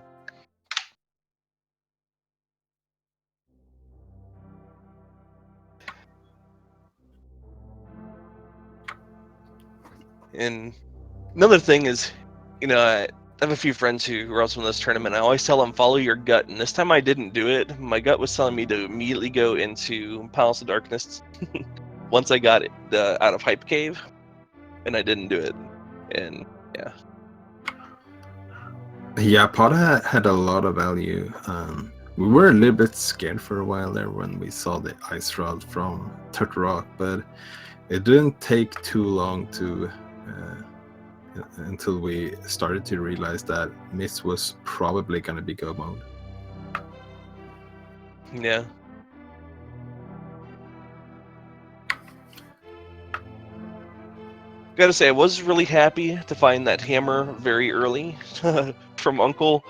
And another thing is, I have a few friends who are also in this tournament. I always tell them, follow your gut. And this time I didn't do it. My gut was telling me to immediately go into Palace of Darkness once I got out of Hype Cave. And I didn't do it. And yeah. Yeah, Potta had a lot of value. We were a little bit scared for a while there when we saw the ice rod from Turtle Rock, but it didn't take too long until we started to realize that Mist was probably going to be go mode. Yeah. Gotta say, I was really happy to find that hammer very early from Uncle,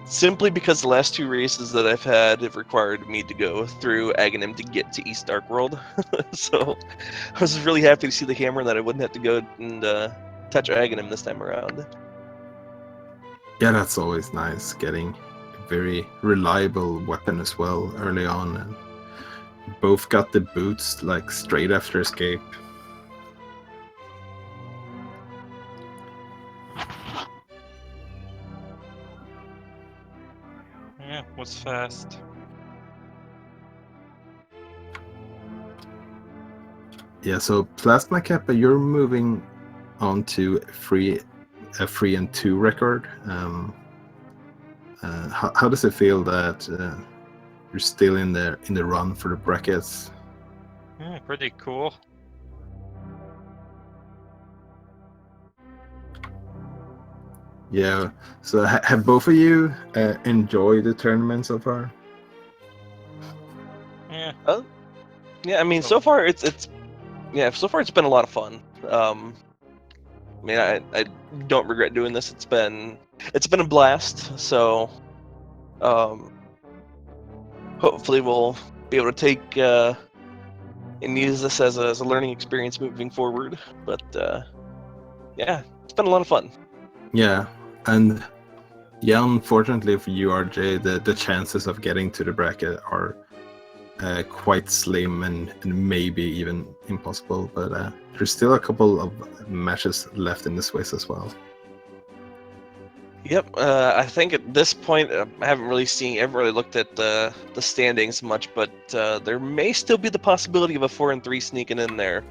simply because the last two races that I've had have required me to go through Aghanim to get to East Dark World. So I was really happy to see the hammer, that I wouldn't have to go and touch Aghanim this time around. Yeah, that's always nice, getting a very reliable weapon as well early on. And both got the boots like straight after escape. Yeah, was fast. Yeah, so PlasmaKappa, you're moving on to a 3-2 record. How does it feel that you're still in the run for the brackets? Yeah, pretty cool. Yeah. So have both of you enjoyed the tournament so far? Yeah. Yeah, I mean, so far it's been a lot of fun. I mean, I don't regret doing this. It's been a blast. So, hopefully we'll be able to take and use this as a learning experience moving forward. But yeah, it's been a lot of fun. Yeah, and yeah, unfortunately for you, RJ, the chances of getting to the bracket are quite slim and maybe even impossible. But there's still a couple of matches left in the Swiss as well. Yep, I think at this point I haven't really looked at the standings much, but there may still be the possibility of a 4-3 sneaking in there.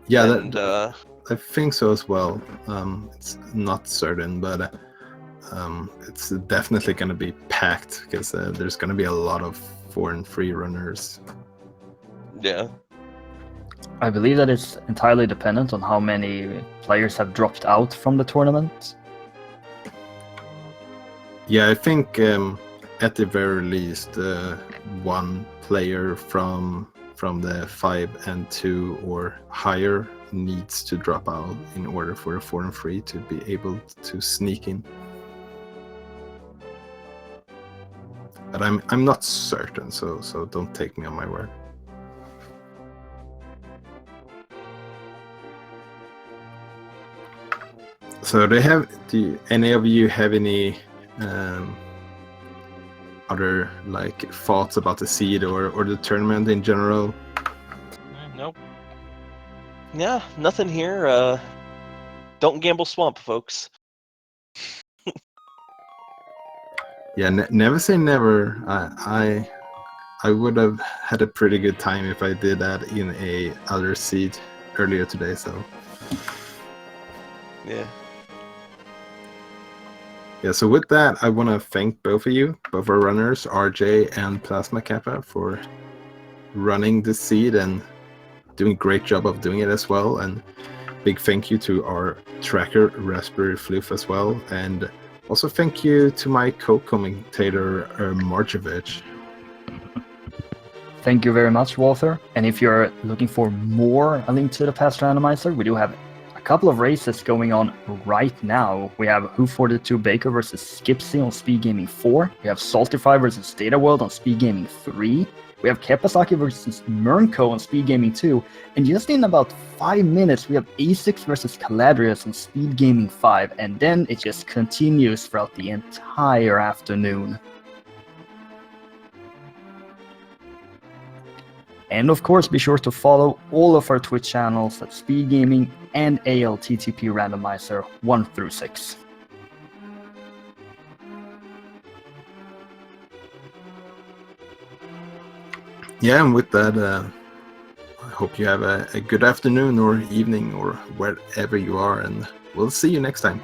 Yeah, and I think so as well. It's not certain, but it's definitely going to be packed because there's going to be a lot of 4-3 runners. Yeah. I believe that it's entirely dependent on how many players have dropped out from the tournament. Yeah, I think at the very least one player from the 5 and 2 or higher needs to drop out in order for a 4-3 to be able to sneak in. But I'm not certain, so don't take me on my word. So do any of you have any other like thoughts about the seed or the tournament in general? Yeah, nothing here. Don't gamble swamp, folks. Yeah, never say never. I would have had a pretty good time if I did that in a other seed earlier today. So Yeah. yeah. So with that, I want to thank both of you, both our runners, RJ and PlasmaKappa, for running this seed and doing a great job of doing it as well. And big thank you to our tracker Raspberry Floof as well. And also thank you to my co-commentator Marjevich. Thank you very much, Walter. And if you're looking for more A Link to the Past Randomizer, we do have a couple of races going on right now. We have Who42 Baker versus Skipsy on Speed Gaming 4. We have Saltify versus Data World on Speed Gaming 3. We have Kepasaki versus Mernco on Speed Gaming 2. And just in about 5 minutes, we have A6 versus Caladrius on Speed Gaming 5. And then it just continues throughout the entire afternoon. And of course, be sure to follow all of our Twitch channels at Speed Gaming and ALTTP Randomizer 1 through 6. Yeah, and with that, I hope you have a good afternoon or evening or wherever you are, and we'll see you next time.